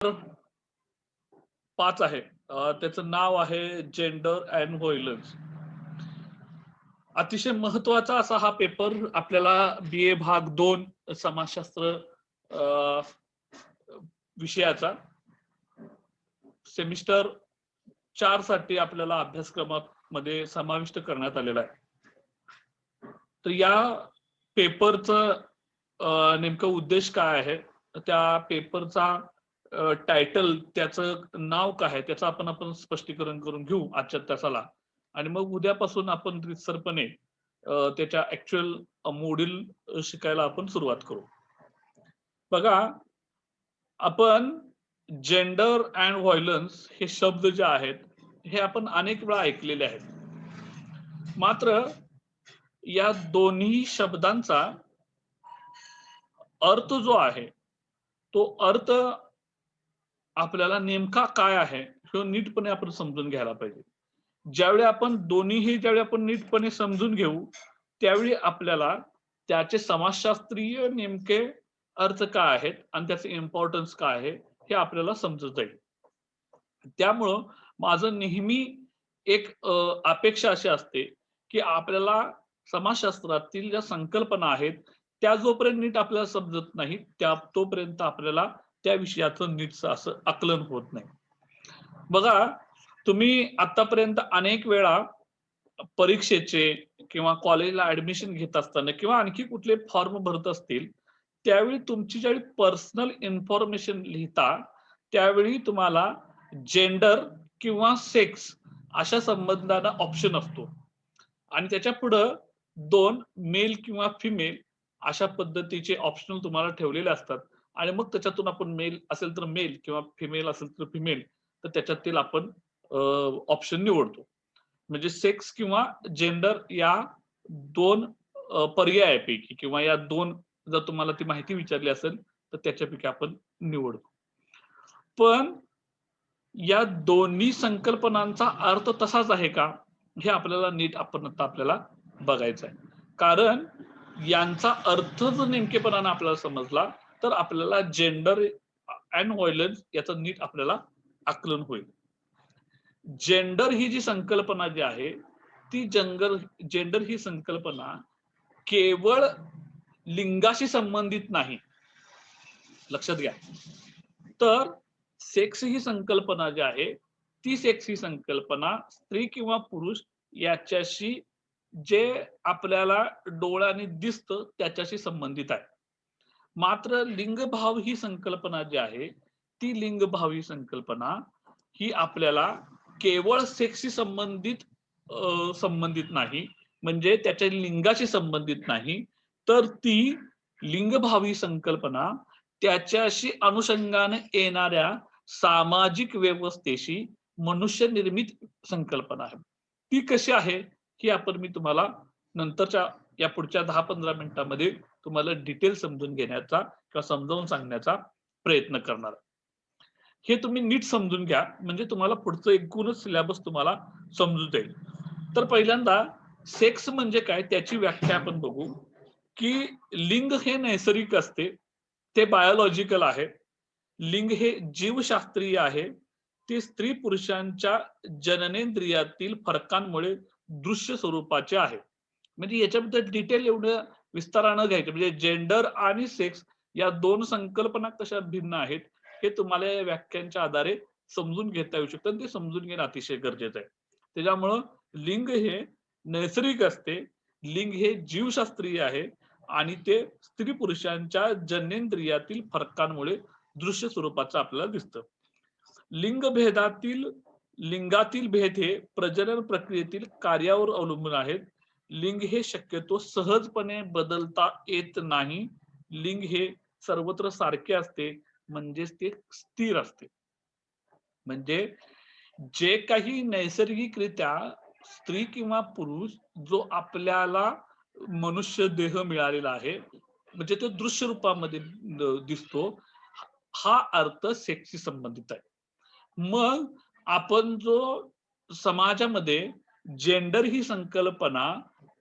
5 आहे. त्याचं नाव आहे जेंडर अँड व्हायलन्स. अतिशय महत्वाचा असा हा पेपर आपल्याला BA भाग 2 समाजशास्त्र अ, विषयाचा सेमिस्टर 4 साठी आपल्याला अभ्यासक्रमामध्ये समाविष्ट करण्यात आलेला आहे. तर या पेपरचं नेमकं उद्देश काय आहे? त्या पेपरचा टायटल, त्याचं नाव काय आहे, त्याचं आपण स्पष्टीकरण करून घेऊ आजच्या तासाला. आणि मग उद्यापासून आपण रितसरपणे त्याच्या ऍक्च्युअल मॉड्यूल शिकायला आपण सुरुवात करू. बघा, आपण जेंडर अँड व्हायलन्स हे शब्द जे आहेत, हे आपण अनेक वेळा ऐकलेले आहेत. मात्र या दोन्ही शब्दांचा अर्थ जो आहे, तो अर्थ आपल्याला नेमका काय आहे, हे नीटपणे आपण समजून घ्यायला पाहिजे. ज्यावेळी आपण नीटपणे समजून घेऊ, त्यावेळी आपल्याला त्याचे समाजशास्त्रीय नेमके अर्थ काय आहेत आणि त्याचे इम्पॉर्टन्स काय आहे, हे आपल्याला समजत जाईल. त्यामुळं माझं नेहमी एक अपेक्षा अशी असते, की आपल्याला समाजशास्त्रातील ज्या संकल्पना आहेत, त्या जोपर्यंत नीट आपल्याला समजत नाहीत, तोपर्यंत आपल्याला त्या विषयाचं नीटचं असं आकलन होत नाही. बघा, तुम्ही आतापर्यंत अनेक वेळा परीक्षेचे किंवा कॉलेजला ऍडमिशन घेत असताना किंवा आणखी कुठले फॉर्म भरत असतील, त्यावेळी तुमची ज्यावेळी पर्सनल इन्फॉर्मेशन लिहिता, त्यावेळी तुम्हाला जेंडर किंवा सेक्स अशा संबंधांना ऑप्शन असतो आणि त्याच्या पुढं 2 मेल किंवा फिमेल अशा पद्धतीचे ऑप्शनल तुम्हाला ठेवलेले असतात आणि मग त्याच्यातून आपण मेल असेल तर मेल किंवा फिमेल असेल तर फिमेल, तर त्याच्यातील आपण ऑप्शन निवडतो. म्हणजे सेक्स किंवा जेंडर या 2 पर्यायापैकी किंवा या 2 जर तुम्हाला ती माहिती विचारली असेल, तर त्याच्यापैकी आपण निवडतो. पण या दोन्ही संकल्पनांचा अर्थ तसाच आहे का? हे आपल्याला नीट आपल्याला बघायचं आहे. कारण यांचा अर्थ जर नेमकेपणाने आपल्याला समजला, तर आपल्याला जेंडर अँड व्हायलन्स याचं नीट आपल्याला आकलन होईल. जेंडर ही जी संकल्पना जी आहे, ती जेंडर ही संकल्पना केवळ लिंगाशी संबंधित नाही. लक्षात घ्या. तर सेक्स ही संकल्पना जी आहे, ती सेक्स ही संकल्पना स्त्री किंवा पुरुष याच्याशी जे आपल्याला डोळ्याने दिसतं त्याच्याशी संबंधित आहे. मात्र लिंगभाव ही संकल्पना जी आहे, ती लिंगभाव ही संकल्पना ही आपल्याला केवळ सेक्सशी संबंधित नाही, म्हणजे त्याच्या लिंगाशी संबंधित नाही, तर ती लिंगभावी संकल्पना त्याच्याशी अनुषंगाने येणाऱ्या सामाजिक व्यवस्थेशी मनुष्य निर्मित संकल्पना आहे. ती कशी आहे, ही मी तुम्हाला नंतरच्या या पुढच्या 10-15 मिनिटांमध्ये तुम्हाला डिटेल समजून घेण्याचा किंवा समजावून सांगण्याचा प्रयत्न करणार. हे तुम्ही नीट समजून घ्या, म्हणजे तुम्हाला पुढचं एकूणच सिलेबस तुम्हाला समजून जाईल. तर पहिल्यांदा सेक्स म्हणजे काय, त्याची व्याख्या आपण बघू, की लिंग हे नैसर्गिक असते, ते बायोलॉजिकल आहे. लिंग हे जीवशास्त्रीय आहे. ते स्त्री पुरुषांच्या जननेंद्रियातील फरकांमुळे दृश्य स्वरूपाचे आहे. म्हणजे याच्याबद्दल डिटेल एवढं विस्तारानं घ्यायचं, म्हणजे जेंडर आणि सेक्स या 2 संकल्पना कशा भिन्न आहेत, हे तुम्हाला या व्याख्यांच्या आधारे समजून घेता येऊ शकतं आणि ते समजून घेणं अतिशय गरजेचं आहे. त्याच्यामुळं लिंग हे नैसर्गिक असते, लिंग हे जीवशास्त्रीय आहे आणि ते स्त्री पुरुषांच्या जननेंद्रियातील फरकांमुळे दृश्य स्वरूपाचं आपल्याला दिसतं. लिंगातील भेद हे प्रजनन प्रक्रियेतील कार्यावर अवलंबून आहेत. लिंग हे शक्यतो सहजपणे बदलता येत नाही. लिंग हे सर्वत्र सारखे असते, म्हणजेच ते स्थिर असते. म्हणजे जे काही नैसर्गिकरित्या स्त्री किंवा पुरुष जो आपल्याला मनुष्य देह मिळालेला आहे, म्हणजे तो दृश्य रूपामध्ये दिसतो, हा अर्थ सेक्सशी संबंधित आहे. मग आपण जो समाजामध्ये जेंडर ही संकल्पना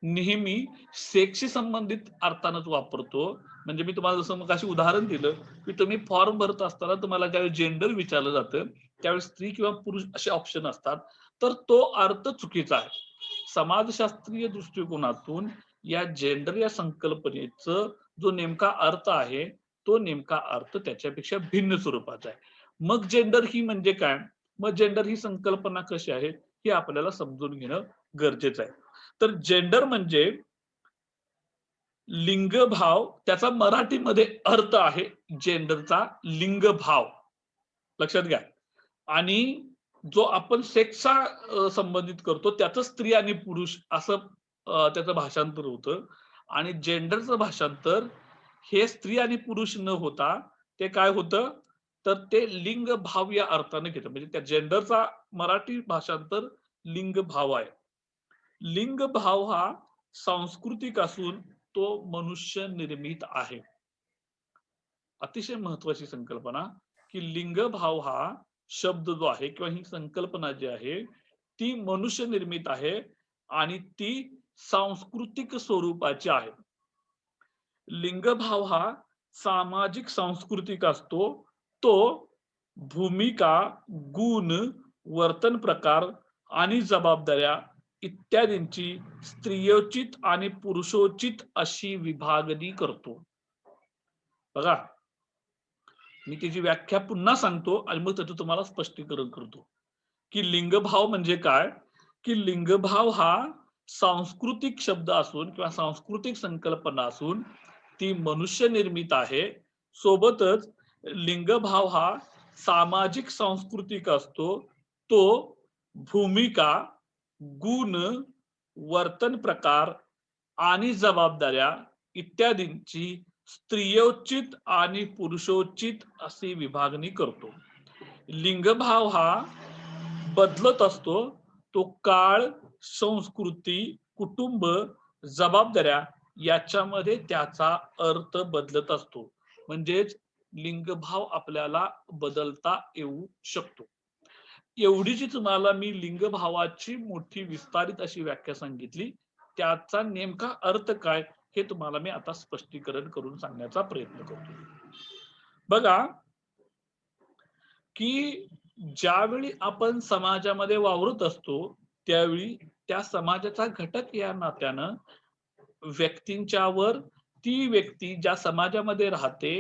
नेहमी सेक्सशी संबंधित अर्थानच वापरतो, म्हणजे मी तुम्हाला जसं मग अशी उदाहरण दिलं की तुम्ही फॉर्म भरत असताना तुम्हाला ज्यावेळी जेंडर विचारलं जातं त्यावेळी स्त्री किंवा पुरुष असे ऑप्शन असतात, तर तो अर्थ चुकीचा आहे. समाजशास्त्रीय दृष्टिकोनातून या जेंडर या संकल्पनेचं जो नेमका अर्थ आहे तो नेमका अर्थ त्याच्यापेक्षा भिन्न स्वरूपाचा आहे. मग जेंडर ही म्हणजे काय? मग जेंडर ही संकल्पना कशी आहे हे आपल्याला समजून घेणं गरजेचं आहे. तर जेंडर म्हणजे लिंगभाव, त्याचा मराठीमध्ये अर्थ आहे जेंडरचा लिंगभाव. लक्षात घ्या. आणि जो आपण सेक्सचा संबंधित करतो त्याचं स्त्री आणि पुरुष असं त्याचं भाषांतर होतं. आणि जेंडरचं भाषांतर हे स्त्री आणि पुरुष न होता ते काय होतं, तर ते लिंगभाव या अर्थाने घेतं. म्हणजे त्या जेंडरचा मराठी भाषांतर लिंगभाव आहे. लिंगभाव हा सांस्कृतिक असून तो मनुष्य निर्मित आहे. अतिशय महत्वाची संकल्पना की लिंगभाव हा शब्द जो आहे किंवा ही संकल्पना जी आहे ती मनुष्य निर्मित आहे आणि ती सांस्कृतिक स्वरूपाची आहे. लिंगभाव हा सामाजिक सांस्कृतिक असतो. तो भूमिका, गुण, वर्तन प्रकार आणि जबाबदाऱ्या इत्यादींची स्त्रियोचित आणि पुरुषोचित अशी विभागणी करतो. बघा, मी त्याची व्याख्या पुन्हा सांगतो आणि मग त्याचं तुम्हाला स्पष्टीकरण करतो की लिंगभाव म्हणजे काय. की लिंगभाव हा सांस्कृतिक शब्द असून किंवा सांस्कृतिक संकल्पना असून ती मनुष्य निर्मित आहे. सोबतच लिंगभाव हा सामाजिक सांस्कृतिक असतो. तो भूमिका, गुण, वर्तन प्रकार आणि जबाबदाऱ्या इत्यादींची स्त्रियोचित आणि पुरुषोचित अशी विभागणी करतो. लिंगभाव हा बदलत असतो. तो काळ, संस्कृती, कुटुंब, जबाबदाऱ्या याच्यामध्ये त्याचा अर्थ बदलत असतो. म्हणजेच लिंगभाव आपल्याला बदलता येऊ शकतो. एवढीची तुम्हाला मी लिंगभावाची मोठी विस्तारित अशी व्याख्या सांगितली. त्याचा नेमका अर्थ काय हे तुम्हाला मी आता स्पष्टीकरण करून सांगण्याचा प्रयत्न करतो. बघा की ज्यावेळी आपण समाजामध्ये वावरत असतो त्यावेळी त्या समाजाचा घटक या नात्यानं व्यक्तींच्यावर ती व्यक्ती ज्या समाजामध्ये राहते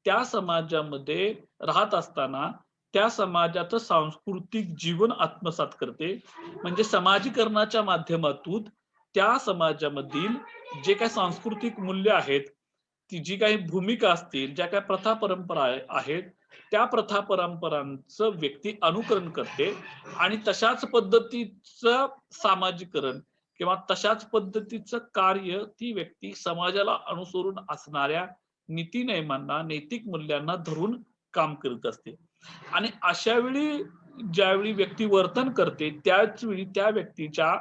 त्या समाजामध्ये राहत असताना त्या समाजाचं सांस्कृतिक जीवन आत्मसात करते. म्हणजे समाजीकरणाच्या माध्यमातून त्या समाजामधील जे काही सांस्कृतिक मूल्य आहेत, ती जी काही भूमिका असतील, ज्या काही प्रथा परंपरा आहेत, त्या प्रथा परंपरांचं व्यक्ती अनुकरण करते आणि तशाच पद्धतीचं सामाजिकरण किंवा तशाच पद्धतीचं कार्य ती व्यक्ती समाजाला अनुसरून असणाऱ्या नीती नियमांना, नैतिक मूल्यांना धरून काम करत असते. आणि अशा वेळी ज्यावेळी व्यक्ती वर्तन करते त्याच वेळी त्या व्यक्तीच्या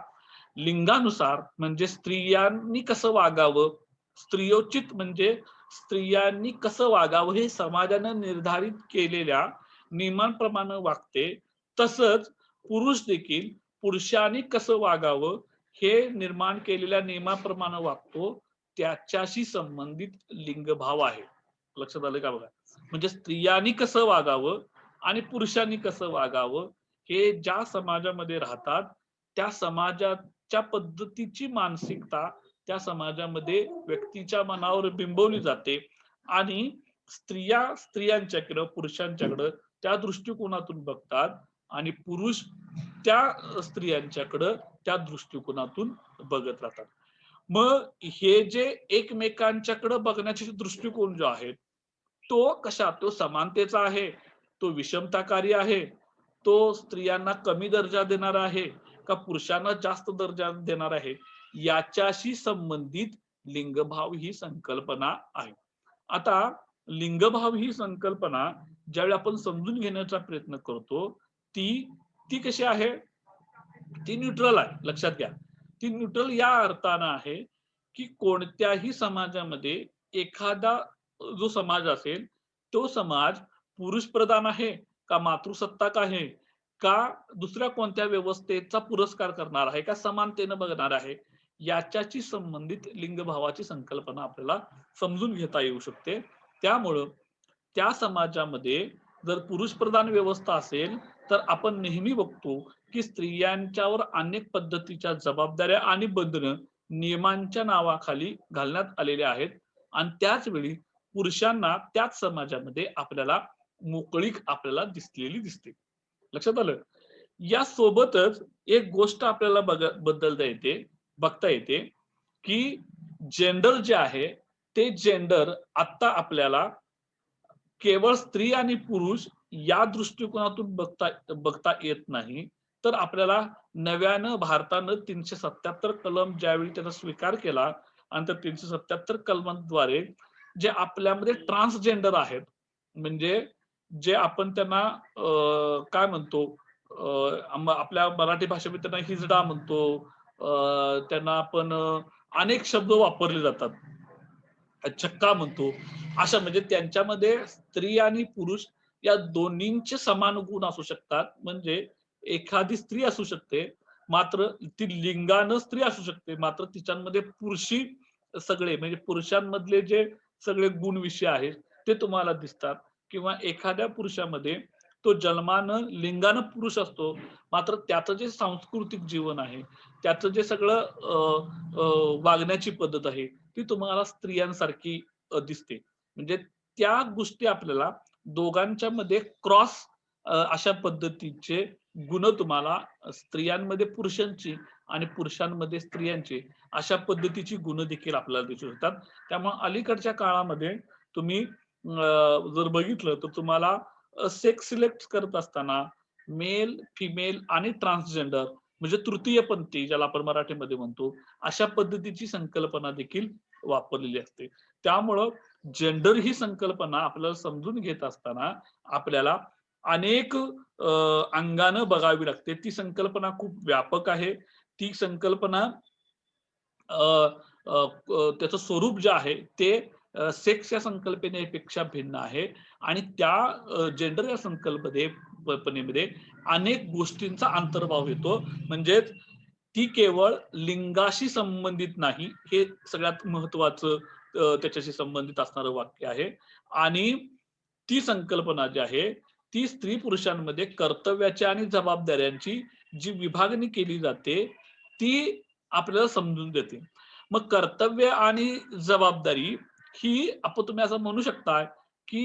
लिंगानुसार म्हणजे स्त्रियांनी कसं वागावं, स्त्रियोचित म्हणजे स्त्रियांनी कसं वागावं हे समाजाने निर्धारित केलेल्या नियमांप्रमाणे वागते. तसंच पुरुष देखील पुरुषांनी कसं वागावं हे निर्माण केलेल्या नियमाप्रमाणे वागतो. त्याच्याशी संबंधित लिंगभाव आहे. लक्षात आलं का बघा. म्हणजे स्त्रियांनी कसं वागावं आणि पुरुषांनी कसं वागावं हे ज्या समाजामध्ये राहतात त्या समाजाच्या पद्धतीची मानसिकता त्या समाजामध्ये व्यक्तीच्या मनावर बिंबवली जाते आणि स्त्रिया स्त्रियांच्याकडं पुरुषांच्याकडं त्या दृष्टिकोनातून बघतात आणि पुरुष त्या स्त्रियांच्याकडं त्या दृष्टिकोनातून बघत राहतात. मग हे जे एकमेकांच्याकडे बघण्याचे दृष्टिकोन जो आहे तो कशा, तो समानतेचा आहे, तो विषमताकारी आहे, तो स्त्रियांना कमी दर्जा देणार आहे का पुरुषांना जास्त दर्जा देणार आहे, याच्याशी संबंधित लिंगभाव ही संकल्पना आहे. आता लिंगभाव ही संकल्पना ज्यावेळी आपण समजून घेण्याचा प्रयत्न करतो ती ती कशी आहे, ती न्यूट्रल आहे. लक्षात घ्या, ती न्यूट्रल या अर्थानं आहे की कोणत्याही समाजामध्ये एखादा जो समाज असेल तो समाज पुरुष प्रधान आहे का मातृसत्ताक आहे का दुसऱ्या कोणत्या व्यवस्थेचा पुरस्कार करणार आहे का समानतेनं बघणार आहे, याच्याशी संबंधित लिंगभावाची संकल्पना आपल्याला समजून घेता येऊ शकते. त्यामुळं त्या समाजामध्ये जर पुरुष प्रधान व्यवस्था असेल तर आपण नेहमी बघतो की स्त्रियांच्यावर अनेक पद्धतीच्या जबाबदाऱ्या आणि बंधनं नियमांच्या नावाखाली घालण्यात आलेल्या आहेत आणि त्याच वेळी पुरुषांना त्याच समाजामध्ये आपल्याला मोकळीक आपल्याला दिसलेली दिसते. लक्षात आलं? या सोबतच एक गोष्ट आपल्याला बघता येते की जेंडर जे आहे ते जेंडर आता आपल्याला केवळ स्त्री आणि पुरुष या दृष्टिकोनातून बघता येत नाही, तर आपल्याला नव्यानं भारतानं 377 कलम ज्यावेळी त्याचा स्वीकार केला आणि त्या 377 कलमांद्वारे जे आपल्यामध्ये ट्रान्सजेंडर आहेत, म्हणजे जे आपण त्यांना काय म्हणतो, आपल्या मराठी भाषेमध्ये त्यांना हिजडा म्हणतो, त्यांना आपण अनेक शब्द वापरले जातात, छक्का म्हणतो. अशा म्हणजे त्यांच्यामध्ये स्त्री आणि पुरुष या दोन्हींचे समान गुण असू शकतात. म्हणजे एखादी स्त्री असू शकते, मात्र ती लिंगानं स्त्री असू शकते, मात्र तिच्यामध्ये पुरुषी सगळे म्हणजे पुरुषांमधले जे सगळे गुण विषय आहेत ते तुम्हाला दिसतात. किंवा एखाद्या पुरुषामध्ये तो जन्मानं लिंगानं पुरुष असतो, मात्र त्याचं जे सांस्कृतिक जीवन आहे, त्याचं जे सगळं वागण्याची पद्धत आहे ती तुम्हाला स्त्रियांसारखी दिसते. म्हणजे त्या गोष्टी आपल्याला दोघांच्या मध्ये क्रॉस अशा पद्धतीचे गुण तुम्हाला स्त्रियांमध्ये पुरुषांची आणि पुरुषांमध्ये स्त्रियांची अशा पद्धतीची गुण देखील आपल्याला दिसू शकतात. त्यामुळे अलीकडच्या काळामध्ये तुम्ही जर बघितलं तर तुम्हाला सेक्स सिलेक्ट करत असताना मेल, फिमेल आणि ट्रान्सजेंडर म्हणजे तृतीयपंथी ज्याला आपण मराठीमध्ये म्हणतो, अशा पद्धतीची संकल्पना देखील वापरलेली असते. त्यामुळं जेंडर ही संकल्पना आपल्याला समजून घेत असताना आपल्याला अनेक अंगानं बघावी लागते. ती संकल्पना खूप व्यापक आहे. ती संकल्पना त्याचं स्वरूप जे आहे ते सेक्स या संकल्पनेपेक्षा भिन्न आहे आणि त्या जेंडर या संकल्पनेमध्ये अनेक गोष्टींचा अंतर्भाव येतो. म्हणजेच ती केवळ लिंगाशी संबंधित नाही, हे सगळ्यात महत्वाचं त्याच्याशी संबंधित असणारं वाक्य आहे. आणि ती संकल्पना जी आहे ती स्त्री पुरुषांमध्ये कर्तव्याच्या आणि जबाबदाऱ्यांची जी विभागणी केली जाते ती आपल्याला समजून देते. मग कर्तव्य आणि जबाबदारी ही आपण तुम्ही असं म्हणू शकता की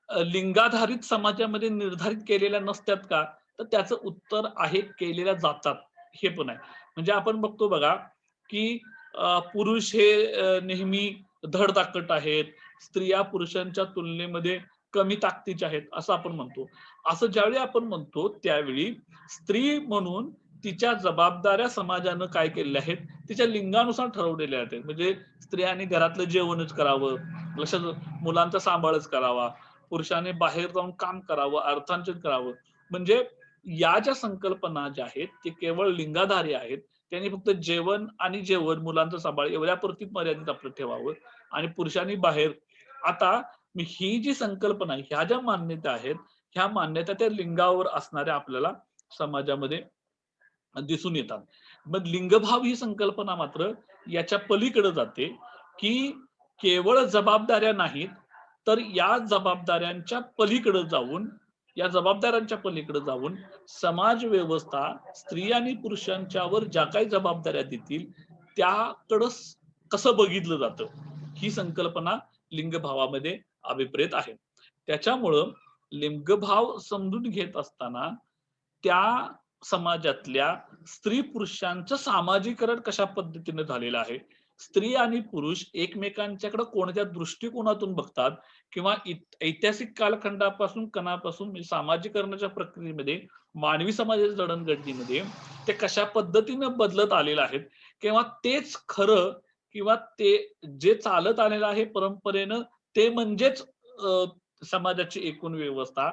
लिंगाधारित समाजामध्ये निर्धारित केलेल्या नसतात का? तर त्याचं उत्तर आहे, केलेल्या जातात. हे पण आहे. म्हणजे आपण बघतो बघा की पुरुष हे नेहमी धडधाकट आहेत, स्त्रिया पुरुषांच्या तुलनेमध्ये कमी ताकदीच्या आहेत असं आपण म्हणतो. असं ज्यावेळी आपण म्हणतो त्यावेळी स्त्री म्हणून तिच्या जबाबदाऱ्या समाजानं काय केलेल्या आहेत, तिच्या लिंगानुसार ठरवलेल्या आहेत. म्हणजे स्त्रियांनी घरातलं जेवणच करावं, मुलांचा सांभाळच करावा, पुरुषाने बाहेर जाऊन काम करावं, अर्थार्जन करावं. म्हणजे या ज्या संकल्पना ज्या आहेत ते केवळ लिंगाधारी आहेत. त्यांनी फक्त जेवण आणि जेवण, मुलांचा सांभाळ एवढ्यापुरतीच मर्यादित आपलं ठेवावं आणि पुरुषांनी बाहेर. आता ही जी संकल्पना आहे, ह्या ज्या मान्यता आहेत, ह्या मान्यता त्या लिंगावर असणाऱ्या आपल्याला समाजामध्ये दिसून येतात. मग लिंगभाव ही संकल्पना मात्र याच्या पलीकडे जाते की केवळ जबाबदाऱ्या नाहीत, तर या जबाबदाऱ्यांच्या पलीकडे जाऊन समाज व्यवस्था स्त्री आणि पुरुषांच्यावर ज्या काही जबाबदाऱ्या देतील त्याकडं कसं बघितलं जातं, ही संकल्पना लिंगभावामध्ये अभिप्रेत आहे. त्याच्यामुळं लिंगभाव समजून घेत असताना त्या समाजातल्या स्त्री पुरुषांचं सामाजिकरण कशा पद्धतीने झालेलं आहे, स्त्री आणि पुरुष एकमेकांच्याकडे कोणत्या दृष्टिकोनातून बघतात किंवा ऐतिहासिक कालखंडापासून म्हणजे सामाजिकरणाच्या प्रक्रियेमध्ये मानवी समाजाच्या जडणघडणीमध्ये ते कशा पद्धतीने बदलत आलेलं आहेत किंवा तेच खरं किंवा ते जे चालत आलेलं आहे परंपरेनं ते म्हणजेच समाजाची एकूण व्यवस्था,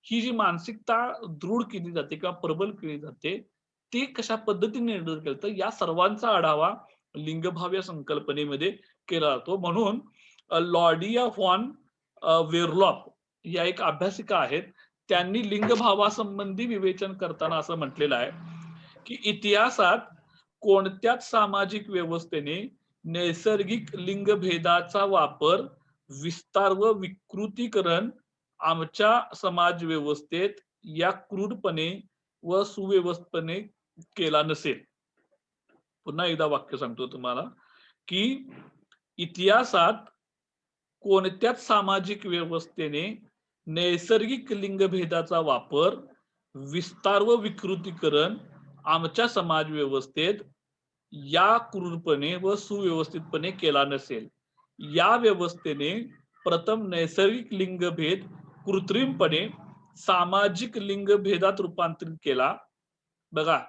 ही जी मानसिकता दृढ केली जाते किंवा प्रबल केली जाते ती कशा पद्धतीने निर्धार केलं, तर या सर्वांचा आढावा लिंगभाव या संकल्पनेमध्ये केला जातो. म्हणून लॉडिया व्हॉन वेरलॉप या एक अभ्यासिका आहेत, त्यांनी लिंगभावासंबंधी विवेचन करताना असं म्हटलेलं आहे की इतिहासात कोणत्याच सामाजिक व्यवस्थेने नैसर्गिक लिंगभेदाचा वापर, विस्तार व विकृतीकरण आमच्या समाज व्यवस्थेत या क्रूरपणे व सुव्यवस्थेने केला नसेल. पुन्हा एकदा वाक्य सांगतो तुम्हाला की इतिहासात कोणत्याच सामाजिक व्यवस्थेने नैसर्गिक लिंगभेदाचा वापर, विस्तार व विकृतीकरण आमच्या समाज व्यवस्थेत या क्रूरपणे व सुव्यवस्थितपणे केला नसेल. या व्यवस्थेने प्रथम नैसर्गिक लिंगभेद कृत्रिमपणे सामाजिक लिंगभेदात रूपांतरित केला. बघा,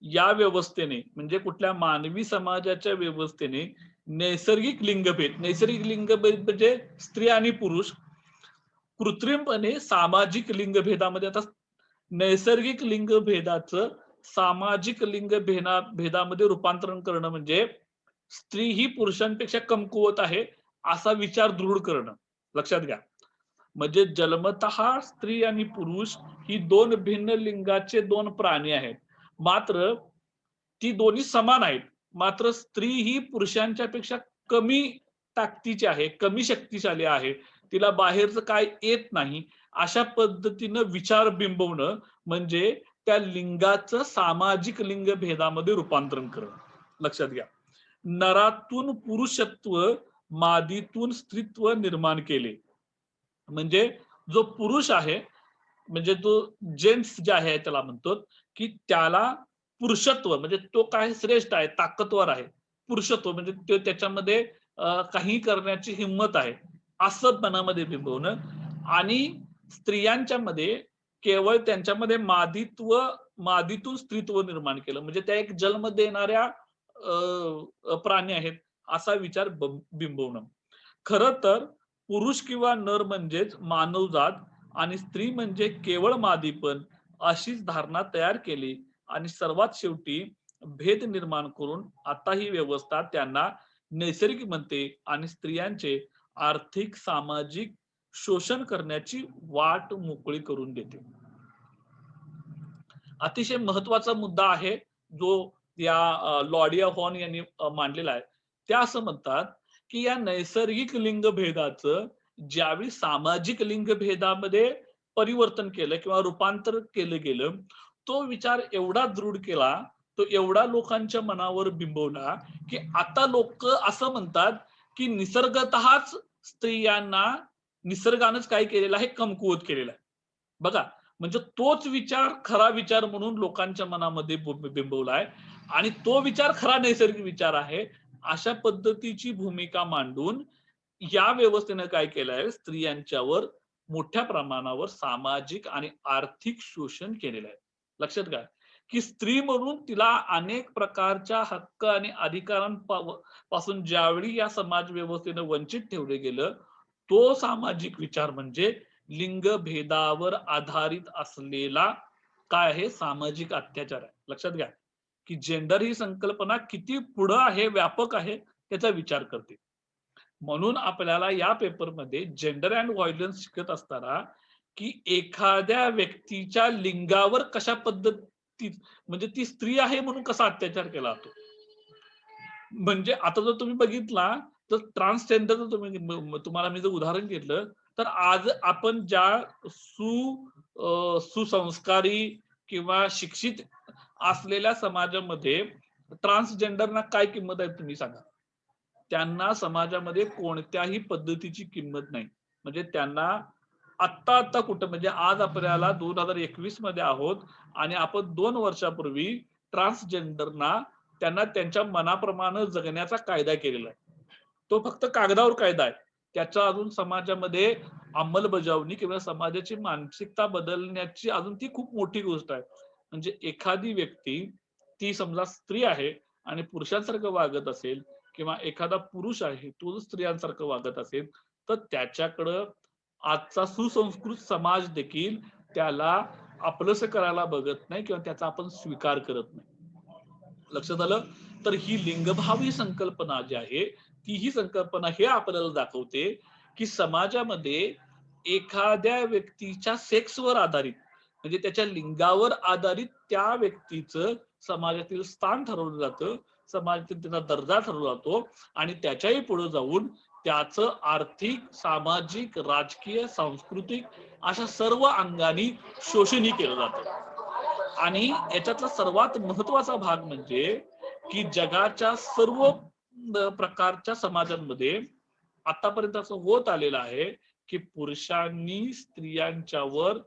या व्यवस्थेने म्हणजे कुठल्या मानवी समाजाच्या व्यवस्थेने नैसर्गिक लिंगभेद म्हणजे स्त्री आणि पुरुष कृत्रिमपणे सामाजिक लिंगभेदामध्ये, आता नैसर्गिक लिंगभेदाचं सामाजिक भेदामध्ये रूपांतरण करणं म्हणजे स्त्री ही पुरुषांपेक्षा कमकुवत आहे असा विचार दृढ करणं. लक्षात घ्या, म्हणजे जन्मतः स्त्री आणि पुरुष ही दोन भिन्न लिंगाचे दोन प्राणी आहेत, मात्र ती दोन्ही समान आहेत. मात्र स्त्री ही पुरुषांच्या पेक्षा कमी ताकदीची आहे, कमी शक्तिशाली आहे, तिला बाहेरचं काय येत नाही, अशा पद्धतीनं विचार बिंबवणं म्हणजे त्या लिंगाचं सामाजिक लिंगभेदामध्ये रूपांतरण करणं. लक्षात घ्या, नरातून पुरुषत्व, मादीतून स्त्रीत्व निर्माण केले. म्हणजे जो पुरुष आहे, म्हणजे तो जेंट्स जे आहे त्याला म्हणतो की त्याला पुरुषत्व म्हणजे तो काय श्रेष्ठ आहे, ताकदवर आहे. पुरुषत्व म्हणजे ते त्याच्यामध्ये काही करण्याची हिंमत आहे असं मनामध्ये बिंबवणं, आणि स्त्रियांच्या मध्ये केवळ त्यांच्यामध्ये मादीतून स्त्रीत्व निर्माण केलं, म्हणजे त्या एक जन्म देणाऱ्या प्राणी आहेत असा विचार बिंबवणं. खरं तर पुरुष किंवा नर म्हणजेच मानवजात आणि स्त्री म्हणजे केवळ मादीपण अशीच धारणा तयार केली आणि सर्वात शेवटी भेद निर्माण करून आता ही व्यवस्था त्यांना नैसर्गिक म्हणते आणि स्त्रियांचे आर्थिक सामाजिक शोषण करण्याची वाट मोकळी करून देते. अतिशय महत्वाचा मुद्दा आहे जो या लॉडिया हॉर्न यांनी मांडलेला आहे. त्या असं म्हणतात की या नैसर्गिक लिंगभेदाचं ज्यावेळी सामाजिक लिंगभेदामध्ये परिवर्तन केलं किंवा रूपांतर केलं गेलं, तो विचार एवढा दृढ केला, तो एवढा लोकांच्या मनावर बिंबवला की आता लोक असं म्हणतात की निसर्गतःच स्त्रियांना निसर्गानंच काय केलेलं आहे, कमकुवत केलेलं आहे. बघा, म्हणजे तोच विचार खरा विचार म्हणून लोकांच्या मनामध्ये बिंबवला आहे आणि तो विचार खरा नैसर्गिक विचार आहे अशा पद्धतीची भूमिका मांडून या व्यवस्थेने काय केलंय, स्त्रियांच्यावर मोठ्या प्रमाणावर सामाजिक आणि आर्थिक शोषण केलेलं आहे. लक्षात घ्या की स्त्री म्हणून तिला अनेक प्रकारच्या हक्क आणि अधिकारांपासून ज्यावेळी या समाज व्यवस्थेने वंचित ठेवले गेलं, तो सामाजिक विचार म्हणजे लिंगभेदावर आधारित असलेला काय आहे, सामाजिक अत्याचार आहे. लक्षात घ्या की जेंडर ही संकल्पना किती पुढं आहे, व्यापक आहे त्याचा विचार करते. म्हणून आपल्याला या पेपरमध्ये जेंडर अँड व्हायलन्स शिकत असताना की एखाद्या व्यक्तीच्या लिंगावर कशा पद्धतीत म्हणजे ती स्त्री आहे म्हणून कसा अत्याचार केला जातो. म्हणजे आता जर तुम्ही बघितला तर ट्रान्सजेंडर तुम्हाला मी जर उदाहरण घेतलं तर आज आपण ज्या सुसंस्कारी किंवा शिक्षित असलेल्या समाजामध्ये ट्रान्सजेंडरना काय किंमत आहे तुम्ही सांगा. त्यांना समाजामध्ये कोणत्याही पद्धतीची किंमत नाही. म्हणजे त्यांना आत्ता कुठं, म्हणजे आज आपल्याला 2021 मध्ये आहोत आणि आपण 2 वर्षापूर्वी ट्रान्सजेंडरना त्यांना त्यांच्या मनाप्रमाणे जगण्याचा कायदा केलेला आहे. तो फक्त कागदावर कायदा आहे, त्याचा अजून समाजामध्ये अंमलबजावणी किंवा समाजाची मानसिकता बदलण्याची अजून ती खूप मोठी गोष्ट आहे. म्हणजे एखादी व्यक्ती ती समजा स्त्री आहे आणि पुरुषांसारखं वागत असेल किंवा एखादा पुरुष आहे तो स्त्रियांसारखं वागत असेल तर त्याच्याकडं आजचा सुसंस्कृत समाज देखील त्याला आपलंसं करायला बघत नाही किंवा त्याचा आपण स्वीकार करत नाही. लक्षात आलं. तर ही लिंगभाव ही संकल्पना जी आहे ती ही संकल्पना हे आपल्याला दाखवते की समाजामध्ये एखाद्या व्यक्तीच्या सेक्सवर आधारित म्हणजे त्याच्या लिंगावर आधारित त्या व्यक्तीचं समाजातील स्थान ठरवलं जातं, समाजातील त्याचा दर्जा ठरवला जातो आणि त्याच्याही पुढे जाऊन त्याचं आर्थिक, सामाजिक, राजकीय, सांस्कृतिक अशा सर्व अंगाने शोषणही केलं जातं. आणि याच्यातला सर्वात महत्वाचा भाग म्हणजे की जगाच्या सर्व प्रकारच्या समाजांमध्ये आतापर्यंत असं होत आलेलं आहे की पुरुषांनी स्त्रियांच्यावर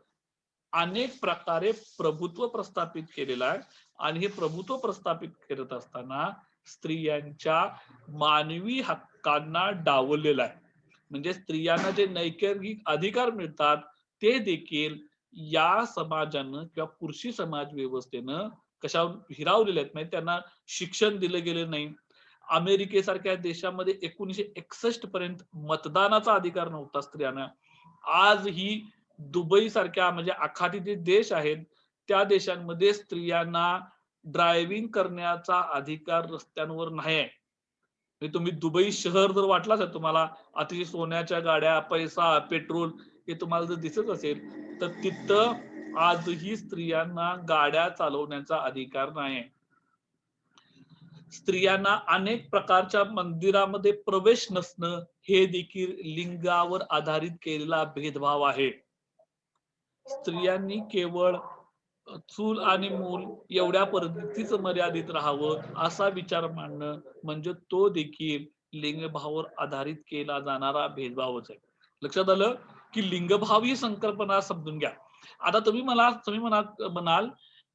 अनेक प्रकारे प्रभुत्व प्रस्थापित केलेलं आहे आणि हे प्रभुत्व प्रस्थापित करत असताना स्त्रियांच्या मानवी हक्कांना डावललेलं आहे. म्हणजे स्त्रियांना जे नैसर्गिक अधिकार मिळतात ते देखील या समाजानं किंवा पुरुषी समाज व्यवस्थेनं कशावर हिरावलेले आहेत. म्हणजे त्यांना शिक्षण दिलं गेलं नाही. अमेरिकेसारख्या देशामध्ये 1961 पर्यंत मतदानाचा अधिकार नव्हता स्त्रियांना. आज ही दुबई सारख्या म्हणजे आखाती जे देश आहेत त्या देशांमध्ये स्त्रियांना ड्रायव्हिंग करण्याचा अधिकार रस्त्यांवर नाही आहे. म्हणजे तुम्ही दुबई शहर जर वाटलाच आहे तुम्हाला, अतिशय सोन्याच्या गाड्या, पैसा, पेट्रोल हे तुम्हाला जर दिसत असेल तर तिथं आजही स्त्रियांना गाड्या चालवण्याचा अधिकार नाही. स्त्रियांना अनेक प्रकारच्या मंदिरामध्ये प्रवेश नसणं हे देखील लिंगावर आधारित केलेला भेदभाव आहे. स्त्रियांनी केवळ चूल आणि मूल एवढ्या पर्यंतच मर्यादित राहावं असा विचार मांडणं म्हणजे तो देखील लिंगभावावर आधारित केला जाणारा भेदभावच आहे. लक्षात आलं की लिंगभाव ही संकल्पना समजून घ्या. आता तुम्ही म्हणाल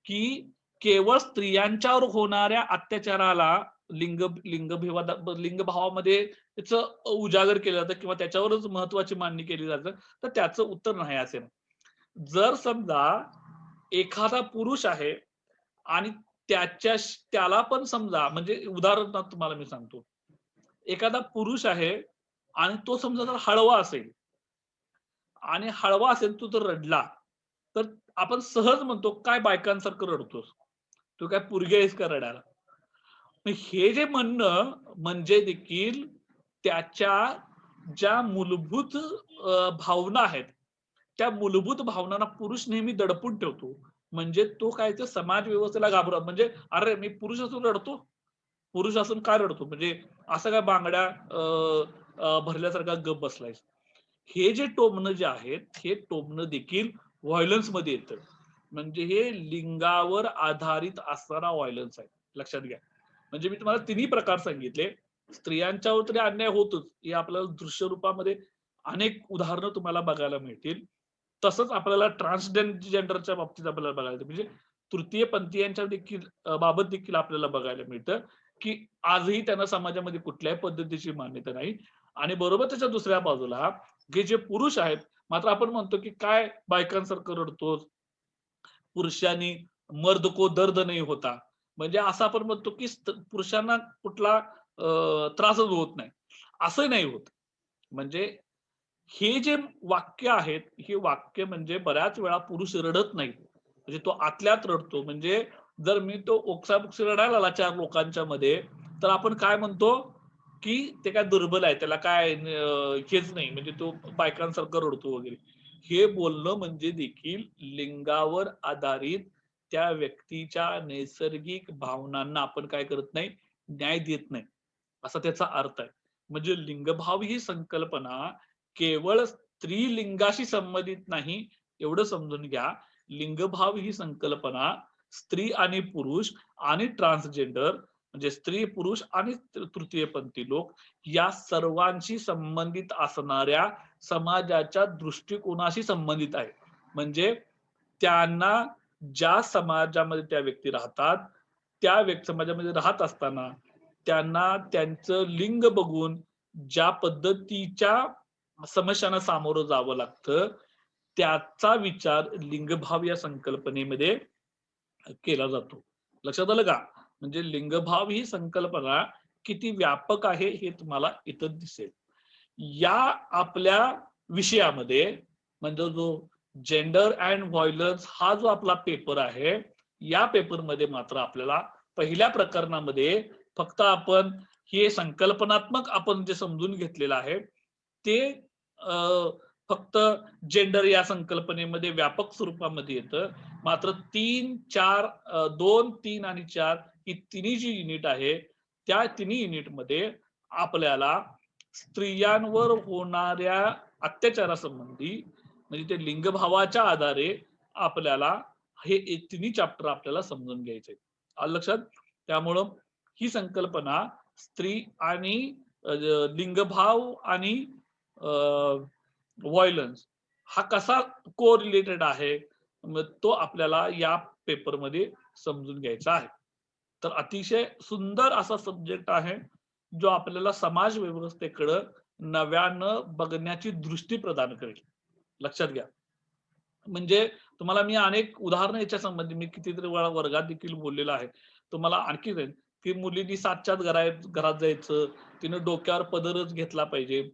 की केवळ स्त्रियांच्यावर होणाऱ्या अत्याचाराला लिंगभावामध्ये त्याचं उजागर केलं जातं किंवा त्याच्यावरच महत्वाची मांडणी केली जातं, तर त्याचं उत्तर नाही असेल. जर समजा एखादा पुरुष आहे आणि त्याला पण समजा म्हणजे उदाहरणार्थ तुम्हाला मी सांगतो, एखादा पुरुष आहे आणि तो समजा जर हळवा असेल आणि हळवा असेल तो जर रडला तर आपण सहज म्हणतो काय बायकांसारखं रडतोस, तू काय पोरगी आहेस का रडायला. हे जे म्हणणं म्हणजे देखील त्याच्या ज्या मूलभूत भावना आहेत त्या मूलभूत भावनांना पुरुष नेहमी दडपून ठेवतो. म्हणजे तो काय ते समाज व्यवस्थेला घाबरत म्हणजे अरे मी पुरुष असून रडतो, पुरुष असून काय रडतो म्हणजे असं काय बांगड्या भरल्यासारखा गप बसलायस. हे जे टोमणं जे आहेत हे टोमणं देखील व्हायलन्स मध्ये येतं. म्हणजे हे लिंगावर आधारित असणारा व्हायलन्स आहे. लक्षात घ्या. म्हणजे मी तुम्हाला तिन्ही प्रकार सांगितले. स्त्रियांच्यावर तरी अन्याय होतोच हे आपल्याला दृश्य रूपामध्ये अनेक उदाहरणं तुम्हाला बघायला मिळतील. तसंच आपल्याला ट्रान्सजेंडरच्या बाबतीत आपल्याला बघायला म्हणजे तृतीय पंथीयांच्या देखील बाबत देखील आपल्याला बघायला मिळतं की आजही त्यांना समाजामध्ये कुठल्याही पद्धतीची मान्यता नाही. आणि बरोबर त्याच्या दुसऱ्या बाजूला हे जे पुरुष आहेत मात्र आपण म्हणतो की काय बायकांसारखं रडतोस, पुरुषांनी मर्द को दर्द नाही होता. म्हणजे असं आपण म्हणतो की पुरुषांना कुठला त्रासच होत नाही. असं नाही होत. म्हणजे हे जे वाक्य आहेत, हे वाक्य म्हणजे बऱ्याच वेळा पुरुष रडत नाहीत. म्हणजे तो आतल्यात रडतो. म्हणजे जर मी तो ओक्साबोक्शी रडायला लागला 4 लोकांच्या मध्ये, तर आपण काय म्हणतो, की ते काय दुर्बल आहे. त्याला काय हेच नाही म्हणजे तो बायकांसारखं रडतो वगैरे. हे बोलणं म्हणजे देखील लिंगावर आधारित त्या व्यक्तीच्या नैसर्गिक भावनांना आपण काय करत नाही, न्याय देत नाही. असा त्याचा अर्थ आहे. म्हणजे लिंगभाव ही संकल्पना केवळ स्त्रीलिंगाशी संबंधित नाही एवढं समजून घ्या. लिंगभाव ही संकल्पना स्त्री आणि पुरुष आणि ट्रान्सजेंडर म्हणजे स्त्री, पुरुष आणि तृतीयपंथी लोक या सर्वांशी संबंधित असणाऱ्या समाजाच्या दृष्टिकोनाशी संबंधित आहे. म्हणजे त्यांना ज्या समाजामध्ये त्या व्यक्ती राहतात, त्या समाजामध्ये राहत असताना त्यांना त्यांचं लिंग बघून ज्या पद्धतीच्या समस्यांना सामोरं जावं लागतं, त्याचा विचार लिंगभाव या संकल्पनेमध्ये केला जातो. लक्षात आलं का? म्हणजे लिंगभाव ही संकल्पना किती व्यापक आहे हे तुम्हाला इथं दिसेल. या आपल्या विषयामध्ये म्हणजे जो जेंडर अँड व्हायलन्स हा जो आपला पेपर आहे, या पेपरमध्ये मात्र आपल्याला पहिल्या प्रकरणामध्ये फक्त आपण हे संकल्पनात्मक आपण जे समजून घेतलेलं आहे ते फक्त जेंडर या संकल्पनेमध्ये व्यापक स्वरूपामध्ये येतं. मात्र 3, 4, 2, 3 आणि 4 ही तिन्ही जी युनिट आहे, त्या तिन्ही युनिटमध्ये आपल्याला स्त्रियांवर होणाऱ्या अत्याचारासंबंधी म्हणजे ते लिंगभावाच्या आधारे आपल्याला हे तिन्ही चॅप्टर आपल्याला समजून घ्यायचे. आलं लक्षात? त्यामुळं ही संकल्पना स्त्री आणि लिंगभाव आणि व्हायलन्स हा कसा कोरिलेटेड आहे, मग तो आपल्याला या पेपरमध्ये समजून घ्यायचा आहे. तर अतिशय सुंदर असा सब्जेक्ट आहे, जो आपल्याला समाज व्यवस्थेकडं नव्यानं बघण्याची दृष्टी प्रदान करेल. लक्षात घ्या. म्हणजे तुम्हाला मी अनेक उदाहरणं याच्या संबंधी मी कितीतरी वेळा वर्गात देखील बोललेलो आहे. तुम्हाला आणखी जाईल, की मुलींनी 7च्याच घरात जायचं, तिनं डोक्यावर पदरच घेतला पाहिजे.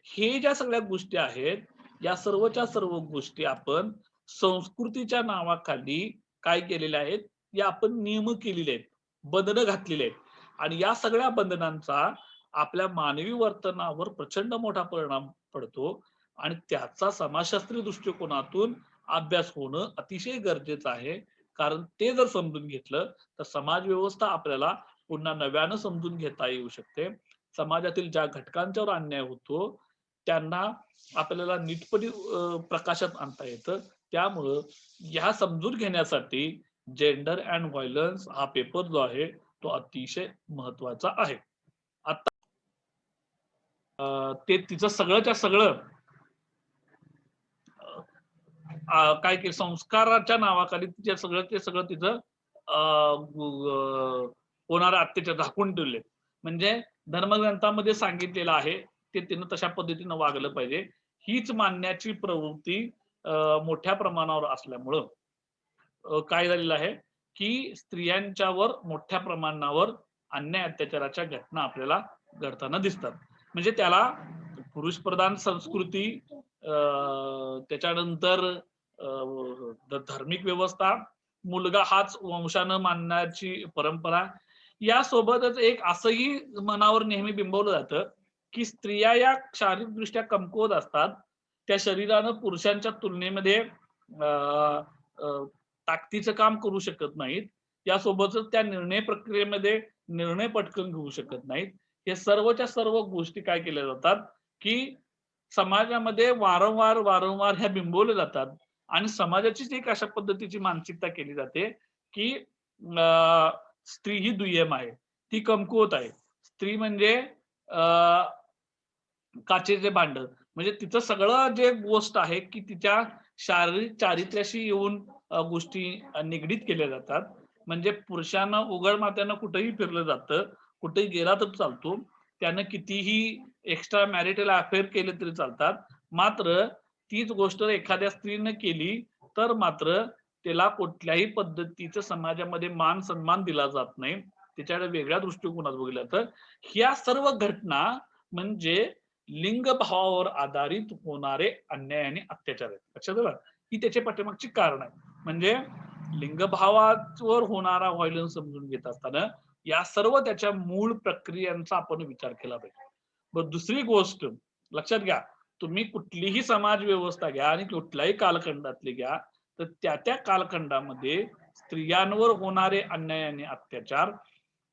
हे ज्या सगळ्या गोष्टी आहेत, या सर्वच्या सर्व गोष्टी आपण संस्कृतीच्या नावाखाली काय केलेल्या आहेत, या आपण नियम केलेले आहेत, बंधनं घातलेली आहेत आणि या सगळ्या बंधनांचा आपल्या मानवी वर्तनावर प्रचंड मोठा परिणाम पडतो आणि त्याचा समाजशास्त्रीय दृष्टिकोनातून अभ्यास होणं अतिशय गरजेचं आहे. कारण ते जर समजून घेतलं, तर समाज व्यवस्था आपल्याला पुन्हा नव्यानं समजून घेता येऊ शकते. समाजातील ज्या घटकांच्यावर अन्याय होतो, त्यांना आपल्याला नीटपणे प्रकाशात आणता येतं. त्यामुळं ह्या समजून घेण्यासाठी जेंडर अँड व्हायलन्स हा पेपर जो आहे, तो अतिशय महत्त्वाचा आहे. आता ते तिचं सगळंच्या सगळं काय केलं संस्काराच्या नावाखाली तिच्या सगळं तिचं होणारा अत्याचार झाकून ठेवले. म्हणजे धर्मग्रंथामध्ये सांगितलेलं आहे ते तिनं तशा पद्धतीनं वागलं पाहिजे. हीच मानण्याची प्रवृत्ती मोठ्या प्रमाणावर असल्यामुळं काय झालेलं आहे, की स्त्रियांच्यावर मोठ्या प्रमाणावर अन्याय अत्याचाराच्या घटना आपल्याला घडताना दिसतात. म्हणजे त्याला पुरुष प्रधान संस्कृती त्याच्यानंतर धार्मिक व्यवस्था, मुलगा हाच वंशानं मानण्याची परंपरा, यासोबतच एक असंही मनावर नेहमी बिंबवलं जातं, की स्त्रिया या शारीरिकदृष्ट्या कमकुवत असतात. त्या शरीरानं पुरुषांच्या तुलनेमध्ये ताकदीचं काम करू शकत नाहीत. यासोबतच त्या निर्णय प्रक्रियेमध्ये निर्णय पटकन घेऊ शकत नाहीत. हे सर्वच्या सर्व गोष्टी काय केल्या जातात, की समाजामध्ये वारंवार ह्या बिंबवल्या जातात आणि समाजाचीच एक अशा पद्धतीची मानसिकता केली जाते, की स्त्री ही दुय्यम आहे. ती कमकुवत आहे. स्त्री म्हणजे काचेचे भांड. म्हणजे तिचं सगळं जे गोष्ट आहे, की तिच्या शारीरिक चारित्र्याशी येऊन गोष्टी निगडीत केल्या जातात. म्हणजे पुरुषांना उघड माथ्यानं कुठेही फिरलं जातं, कुठेही गेला तर चालतो. त्यानं कितीही एक्स्ट्रा मॅरिटल अफेअर केले तरी चालतात. मात्र तीच गोष्ट एखाद्या स्त्रीनं केली, तर मात्र त्याला कुठल्याही पद्धतीचं समाजामध्ये मान सन्मान दिला जात नाही. त्याच्याकडे वेगळ्या दृष्टिकोनात बघितलं तर ह्या सर्व घटना म्हणजे लिंगभावावर आधारित होणारे अन्याय आणि अत्याचार आहेत. लक्षात आलं? ही त्याच्या पाठीमागची कारण आहे. म्हणजे लिंगभावावर होणारा व्हायलन्स समजून घेत असताना या सर्व त्याच्या मूळ प्रक्रियांचा आपण विचार केला पाहिजे. बरं, दुसरी गोष्ट लक्षात घ्या, तुम्ही कुठलीही समाज व्यवस्था घ्या आणि कुठल्याही कालखंडातली घ्या, तर त्या कालखंडामध्ये स्त्रियांवर होणारे अन्याय आणि अत्याचार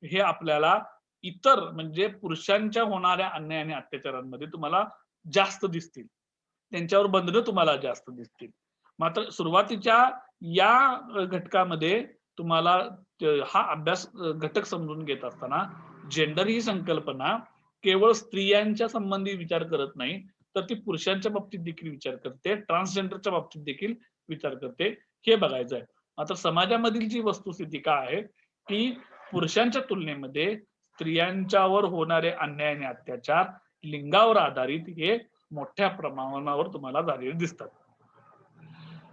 हे आपल्याला इतर म्हणजे पुरुषांच्या होणाऱ्या अन्याय आणि अत्याचारांमध्ये तुम्हाला जास्त दिसतील. त्यांच्यावर बंधनं तुम्हाला जास्त दिसतील. मात्र सुरुवातीच्या या घटकामध्ये तुम्हाला हा अभ्यास घटक समजून घेत असताना जेंडर ही संकल्पना केवळ स्त्रियांच्या संबंधी विचार करत नाही, तर ती पुरुषांच्या बाबतीत देखील विचार करते, ट्रान्सजेंडरच्या बाबतीत देखील विचार करते, हे बघायचं आहे. मात्र समाजामधील जी वस्तुस्थिती काय आहे, की पुरुषांच्या तुलनेमध्ये स्त्रियांच्यावर होणारे अन्याय आणि अत्याचार लिंगावर आधारित हे मोठ्या प्रमाणावर तुम्हाला झालेले दिसतात.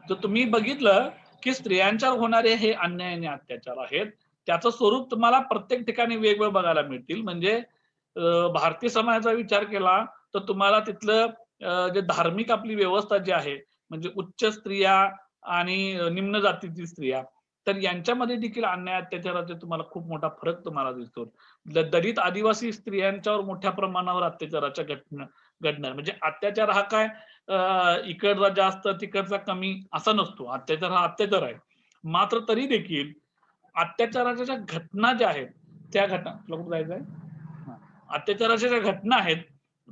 तर तुम्ही बघितलं की स्त्रियांच्यावर होणारे हे अन्याय आणि अत्याचार आहेत, त्याचं स्वरूप तुम्हाला प्रत्येक ठिकाणी वेगवेगळं बघायला मिळतील. म्हणजे भारतीय समाजाचा विचार केला तर तुम्हाला तिथलं जे धार्मिक आपली व्यवस्था जी आहे, म्हणजे उच्च स्त्रिया आणि निम्न जातीतील स्त्रिया, तर यांच्यामध्ये देखील अन्याय अत्याचाराचा तुम्हाला खूप मोठा फरक तुम्हाला दिसतो. दलित आदिवासी स्त्रियांच्यावर मोठ्या प्रमाणावर अत्याचाराच्या घटना घडणार. म्हणजे अत्याचार हा काय, इकडचा जास्त तिकडचा कमी असा नसतो. अत्याचार हा अत्याचार आहे. मात्र तरी देखील अत्याचाराच्या ज्या घटना ज्या आहेत त्या घटना तुला कुठं जायचंय? अत्याचाराच्या ज्या घटना आहेत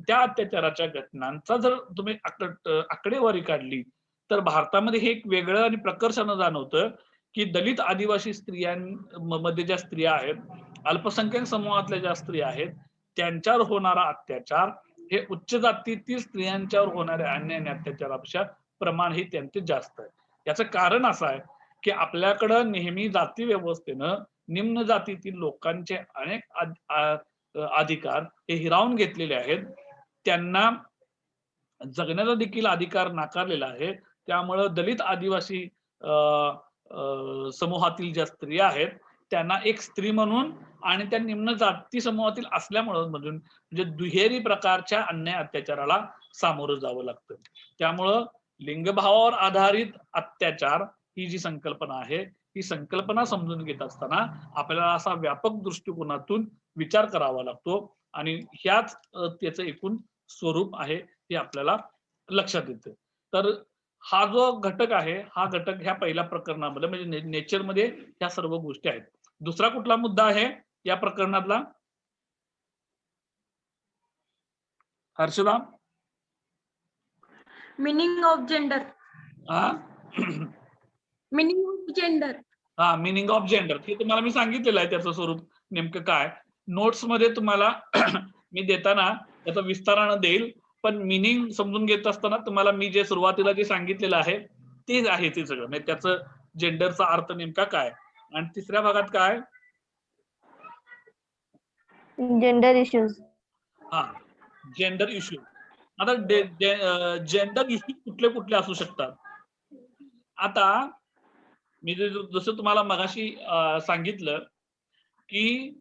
त्या अत्याचाराच्या घटनांचा जर तुम्ही आकडेवारी काढली तर भारतामध्ये हे एक वेगळं आणि प्रकर्षानं जाणवतं की दलित आदिवासी स्त्रियांमध्ये ज्या स्त्रिया आहेत, अल्पसंख्याक समूहातल्या ज्या स्त्रिया आहेत, त्यांच्यावर होणारा अत्याचार हे उच्च जातीतील स्त्रियांच्यावर होणाऱ्या अन्याय आणि अत्याचारापेक्षा प्रमाण हे त्यांचे जास्त आहे. याचं कारण असं आहे की आपल्याकडं नेहमी जाती व्यवस्थेनं निम्न जातीतील लोकांचे अनेक अधिकार हे हिरावून घेतलेले आहेत. त्यांना जगण्याचा देखील अधिकार नाकारलेला आहे. त्यामुळं दलित आदिवासी समूहातील ज्या स्त्रिया आहेत त्यांना एक स्त्री म्हणून आणि त्या निम्न जाती समूहातील असल्यामुळं म्हणजे दुहेरी प्रकारच्या अन्याय अत्याचाराला सामोरं जावं लागतं. त्यामुळं लिंगभावावर आधारित अत्याचार ही जी संकल्पना आहे ही संकल्पना समजून घेत असताना आपल्याला असा व्यापक दृष्टिकोनातून विचार करावा लागतो आणि ह्याच त्याचं एकूण स्वरूप आहे हे आपल्याला लक्षात येतं. तर हा जो घटक आहे हा घटक ह्या पहिल्या प्रकरणामध्ये म्हणजे नेचरमध्ये ह्या सर्व गोष्टी आहेत. दुसरा कुठला मुद्दा आहे या प्रकरणातला? Harshada? Meaning of gender. Meaning of gender. हा, मीनिंग ऑफ जेंडर हे तुम्हाला मी सांगितलेलं आहे त्याचं स्वरूप नेमकं काय. नोट्स मध्ये तुम्हाला मी देताना त्याचा विस्तारानं देईल, पण मीनिंग समजून घेत असताना तुम्हाला मी जे सुरुवातीला जे सांगितलेलं आहे तेच आहे ते सगळं, म्हणजे त्याचं जेंडरचा अर्थ नेमका काय. आणि तिसऱ्या भागात काय? Gender issues. हा, जेंडर इश्यू. आता जेंडर इश्यू कुठले कुठले असू शकतात? आता मी जसं तुम्हाला मगाशी सांगितलं की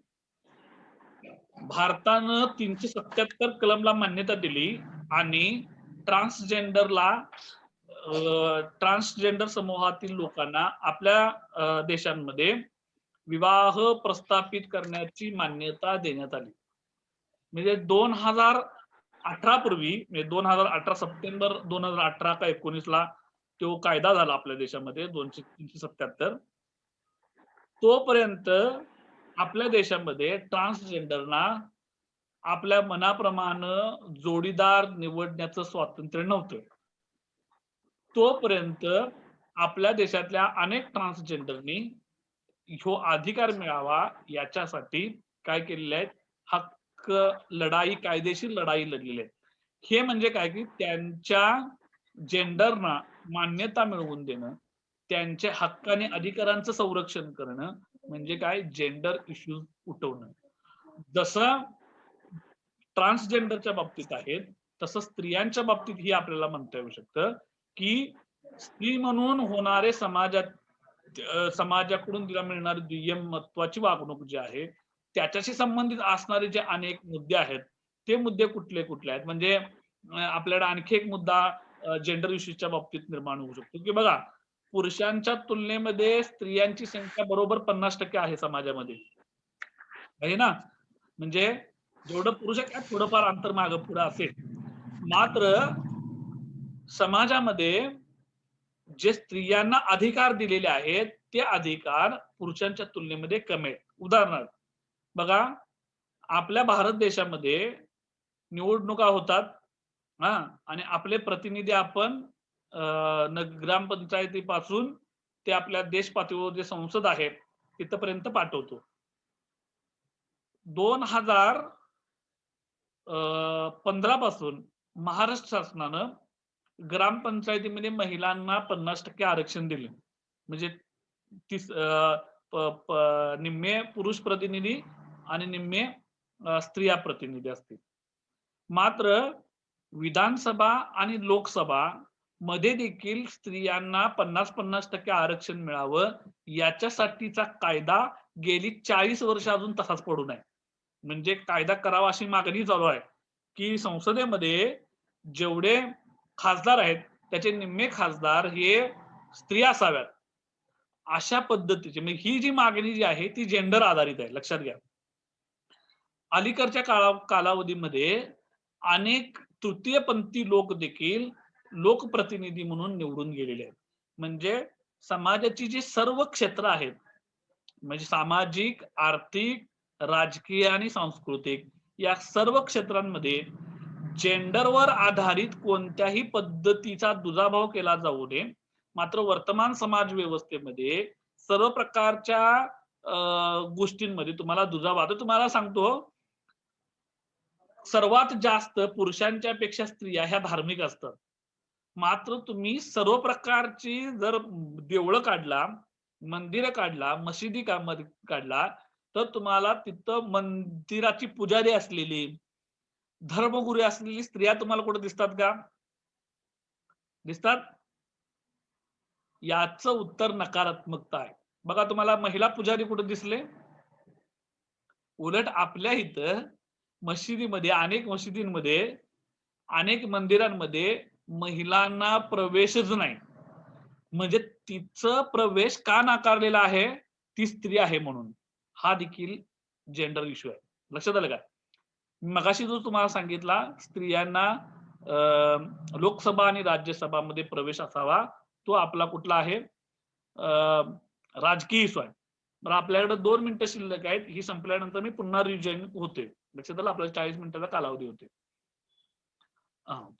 भारतानं 377 कलमला मान्यता दिली आणि ट्रान्सजेंडर समूहातील लोकांना आपल्या देशांमध्ये विवाह प्रस्थापित करण्याची मान्यता देण्यात आली. म्हणजे 2018 पूर्वी म्हणजे 2018 सप्टेंबर 2018 का 19ला तो कायदा झाला आपल्या देशामध्ये 377. तोपर्यंत आपल्या देशामध्ये ट्रान्सजेंडरना आपल्या मनाप्रमाणे जोडीदार निवडण्याचं स्वातंत्र्य नव्हतं. तोपर्यंत आपल्या देशातल्या अनेक ट्रान्सजेंडरनी ह्यो अधिकार मिळावा याच्यासाठी काय केलेले आहेत? हक्क लढाई, कायदेशीर लढाई लढलेली आहे. हे म्हणजे काय की त्यांच्या जेंडरना मान्यता मिळवून देणं, त्यांच्या हक्क आणि अधिकारांचं संरक्षण करणं म्हणजे काय? जेंडर इश्यूज उठवणं. जसं ट्रान्सजेंडरच्या बाबतीत आहेत तसं स्त्रियांच्या बाबतीत ही आपल्याला म्हणता येऊ शकतं की स्त्री म्हणून होणारे समाजाकडून तिला मिळणारी दुय्यम महत्वाची वागणूक जी आहे त्याच्याशी संबंधित असणारे जे अनेक मुद्दे आहेत ते मुद्दे कुठले कुठले आहेत. म्हणजे आपल्याला आणखी एक मुद्दा जेंडर इश्यूच्या बाबतीत निर्माण होऊ शकतो की बघा, पुरुषांच्या तुलनेमध्ये स्त्रियांची संख्या बरोबर 50% आहे समाजामध्ये, आहे ना. म्हणजे जेवढं पुरुष काय थोडंफार अंतर मागं पुढं असेल, मात्र समाजामध्ये जे स्त्रियांना अधिकार दिलेले आहेत ते अधिकार पुरुषांच्या तुलनेमध्ये कमी आहेत. उदाहरणार्थ बघा, आपल्या भारत देशामध्ये निवडणुका होतात आणि आपले प्रतिनिधी आपण ग्रामपंचायतीपासून ते आपल्या देश पातळीवर जे संसद आहे तिथपर्यंत पाठवतो. 2015 पासून महाराष्ट्र शासनानं ग्रामपंचायतीमध्ये महिलांना 50% आरक्षण दिले. म्हणजे निम्मे पुरुष प्रतिनिधी आणि निम्मे स्त्रिया प्रतिनिधी असतील. मात्र विधानसभा आणि लोकसभा मध्ये देखील स्त्रियांना 50% आरक्षण मिळावं याच्यासाठीचा कायदा गेली 40 वर्ष अजून तसाच पडून आहे. म्हणजे कायदा करावा अशी मागणी चालू आहे की संसदेमध्ये जेवढे खासदार आहेत त्याचे निम्मे खासदार हे स्त्रिया असाव्यात अशा पद्धतीची. म्हणजे ही जी मागणी जी आहे ती जेंडर आधारित आहे, लक्षात घ्या. अलीकडच्या कालावधीमध्ये अनेक तृतीयपंथी लोक देखील लोकप्रतिनिधी म्हणून निवडून गेलेले आहेत. म्हणजे समाजाची जी सर्व क्षेत्र आहेत, म्हणजे सामाजिक, आर्थिक, राजकीय आणि सांस्कृतिक या सर्व क्षेत्रांमध्ये जेंडरवर आधारित कोणत्याही पद्धतीचा दुजाभाव केला जाऊ नये. मात्र वर्तमान समाज व्यवस्थेमध्ये सर्व प्रकारच्या गोष्टींमध्ये तुम्हाला दुजाभाव, आता तुम्हाला सांगतो, सर्वात जास्त पुरुषांच्या पेक्षा स्त्रिया ह्या धार्मिक असतात. मात्र तुम्ही सर्व प्रकारची जर देवळं काढला, मंदिरं काढला, मशिदी काढला, तर तुम्हाला तिथं मंदिराची पुजारी असलेली, धर्मगुरू असलेली स्त्रिया तुम्हाला कुठे दिसतात का? दिसतात? याचं उत्तर नकारात्मकता आहे. बघा, तुम्हाला महिला पुजारी कुठे दिसले? उलट आपल्या इथं मशिदीमध्ये, अनेक मशिदींमध्ये, अनेक मंदिरांमध्ये महिलांना प्रवेशच नाही. म्हणजे तिचं प्रवेश का नाकारलेला आहे? ती स्त्री आहे म्हणून. हा देखील जेंडर इश्यू आहे. लक्षात आलं का? मगाशी जो तुम्हाला सांगितला, स्त्रियांना लोकसभा आणि राज्यसभामध्ये प्रवेश असावा, तो आपला कुठला आहे? राजकीय इश्यू आहे. तर आपल्याकडे 2 मिनिटं शिल्लक आहेत. ही संपल्यानंतर मी पुन्हा रिजॉईन होते. लक्षात आलं? आपल्याला 40 मिनिटाचा कालावधी होते.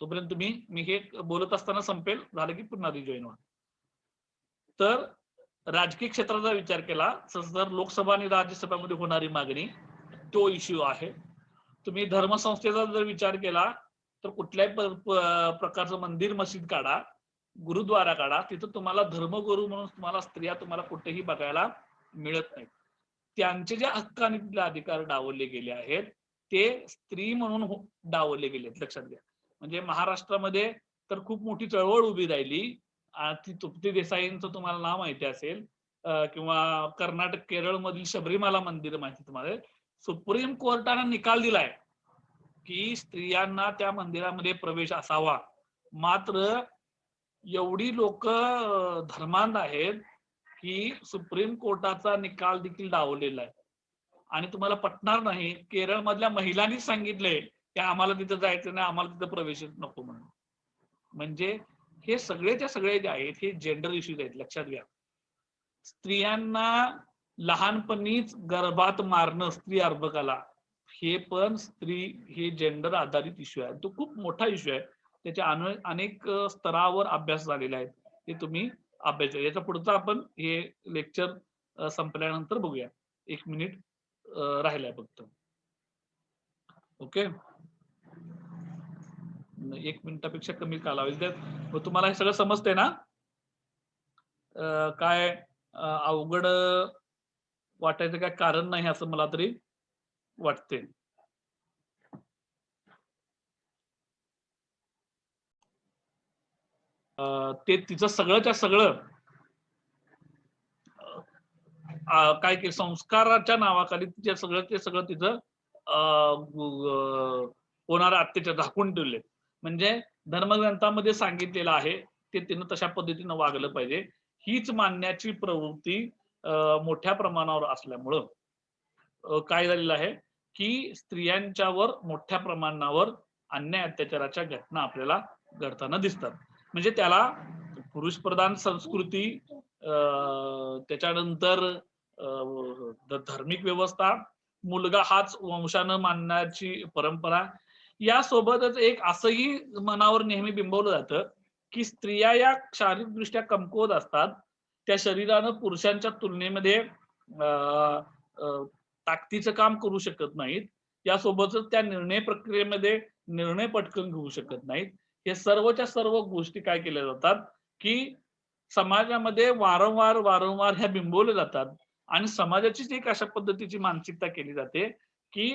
तोपर्यंत मी हे बोलत असताना संपेल, झालं की पुन्हा रिजॉईन व्हा. तर राजकीय क्षेत्राचा विचार केला तर लोकसभा आणि राज्यसभामध्ये होणारी मागणी, तो इश्यू आहे. तुम्ही धर्मसंस्थेचा जर विचार केला तर कुठल्याही प्रकारचं मंदिर, मस्जिद काढा, गुरुद्वारा काढा, तिथं तुम्हाला धर्मगुरू म्हणून तुम्हाला स्त्रिया तुम्हाला कुठेही बघायला मिळत नाहीत. त्यांचे जे हक्क आणि अधिकार डावलले गेले आहेत, ते स्त्री म्हणून डावलले गेले आहेत. लक्षात घ्या. म्हणजे महाराष्ट्रामध्ये तर खूप मोठी चळवळ उभी राहिली. ती तृप्ती देसाईंचं तुम्हाला नाव माहिती असेल, किंवा कर्नाटक, केरळ मधील शबरीमाला मंदिर माहिती तुम्हाला. सुप्रीम कोर्टाने निकाल दिलाय की स्त्रियांना त्या मंदिरामध्ये प्रवेश असावा. मात्र एवढी लोक धर्मांध आहेत की सुप्रीम कोर्टाचा निकाल देखील डावलेला आहे. आणि तुम्हाला पटणार नाही, केरळ मधल्या महिलांनीच सांगितलंय की आम्हाला तिथं जायचं नाही, आम्हाला तिथं प्रवेशच नको म्हणून. म्हणजे हे सगळेच्या सगळे जे आहेत हे जेंडर इश्यूज आहेत. लक्षात घ्या. स्त्रियांना लहानपणीच गर्भात मारणं, स्त्री अर्भकाला, हे पण हे जेंडर आधारित इश्यू आहे. तो खूप मोठा इश्यू आहे. त्याच्या अनेक स्तरावर अभ्यास झालेला आहे. ते तुम्ही अभ्यास, याचा पुढचा आपण हे लेक्चर संपल्यानंतर बघूया. 1 मिनिट राहिलाय फक्त. ओके, 1 मिनिटापेक्षा कमी कालावधीत तुम्हाला हे सगळं समजतंय ना? काय अवघड वाटायचं काय कारण नाही असं मला तरी वाटते. ते तिचं सगळंच्या सगळं काय केलं, संस्काराच्या नावाखाली ते सगळं तिचं होणारा अत्याचार झाकून ठेवले. म्हणजे धर्मग्रंथामध्ये सांगितलेलं आहे ते तिनं तशा पद्धतीनं वागलं पाहिजे. हीच मानण्याची प्रवृत्ती मोठ्या प्रमाणावर असल्यामुळं काय झालेलं आहे की स्त्रियांच्यावर मोठ्या प्रमाणावर अन्याय अत्याचाराच्या घटना आपल्याला घडताना दिसतात. म्हणजे त्याला पुरुष प्रधान संस्कृती, त्याच्यानंतर धार्मिक व्यवस्था, मुलगा हाच वंशानं मानण्याची परंपरा, यासोबतच एक असंही मनावर नेहमी बिंबवलं जातं की स्त्रिया या शारीरिकदृष्ट्या कमकुवत असतात. त्या शरीरानं पुरुषांच्या तुलनेमध्ये ताकदीचं काम करू शकत नाहीत. यासोबतच त्या निर्णय प्रक्रियेमध्ये निर्णय पटकन घेऊ शकत नाहीत. हे सर्वच्या सर्व गोष्टी काय केल्या जातात की समाजामध्ये वारंवार ह्या बिंबवल्या जातात. आणि समाजाचीच एक अशा पद्धतीची मानसिकता केली जाते की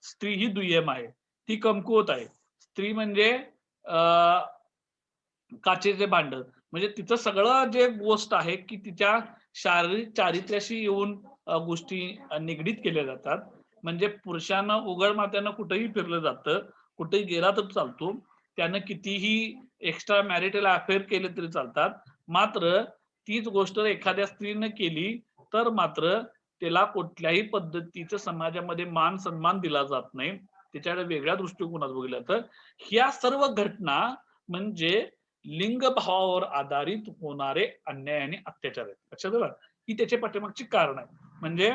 स्त्री ही दुय्यम आहे, ती कमकुवत आहे. स्त्री म्हणजे काचेचे भांड. म्हणजे तिचं सगळं जे गोष्ट आहे की तिच्या शारीरिक चारित्र्याशी येऊन गोष्टी निगडीत केल्या जातात. म्हणजे पुरुषांना उघड माथ्यानं कुठेही फिरलं जातं, कुठेही गेला तर चालतो, त्यानं कितीही एक्स्ट्रा मॅरिटल अफेअर केले तरी चालतात. मात्र तीच गोष्ट एखाद्या स्त्रीने केली तर मात्र त्याला कुठल्याही पद्धतीचं समाजामध्ये मान सन्मान दिला जात नाही. त्याच्याकडे वेगळ्या दृष्टिकोनात बघितलं तर ह्या सर्व घटना म्हणजे लिंगभावावर आधारित होणारे अन्याय आणि अत्याचार आहेत. लक्षात आलं? ही त्याच्या पाठीमागची कारण आहे. म्हणजे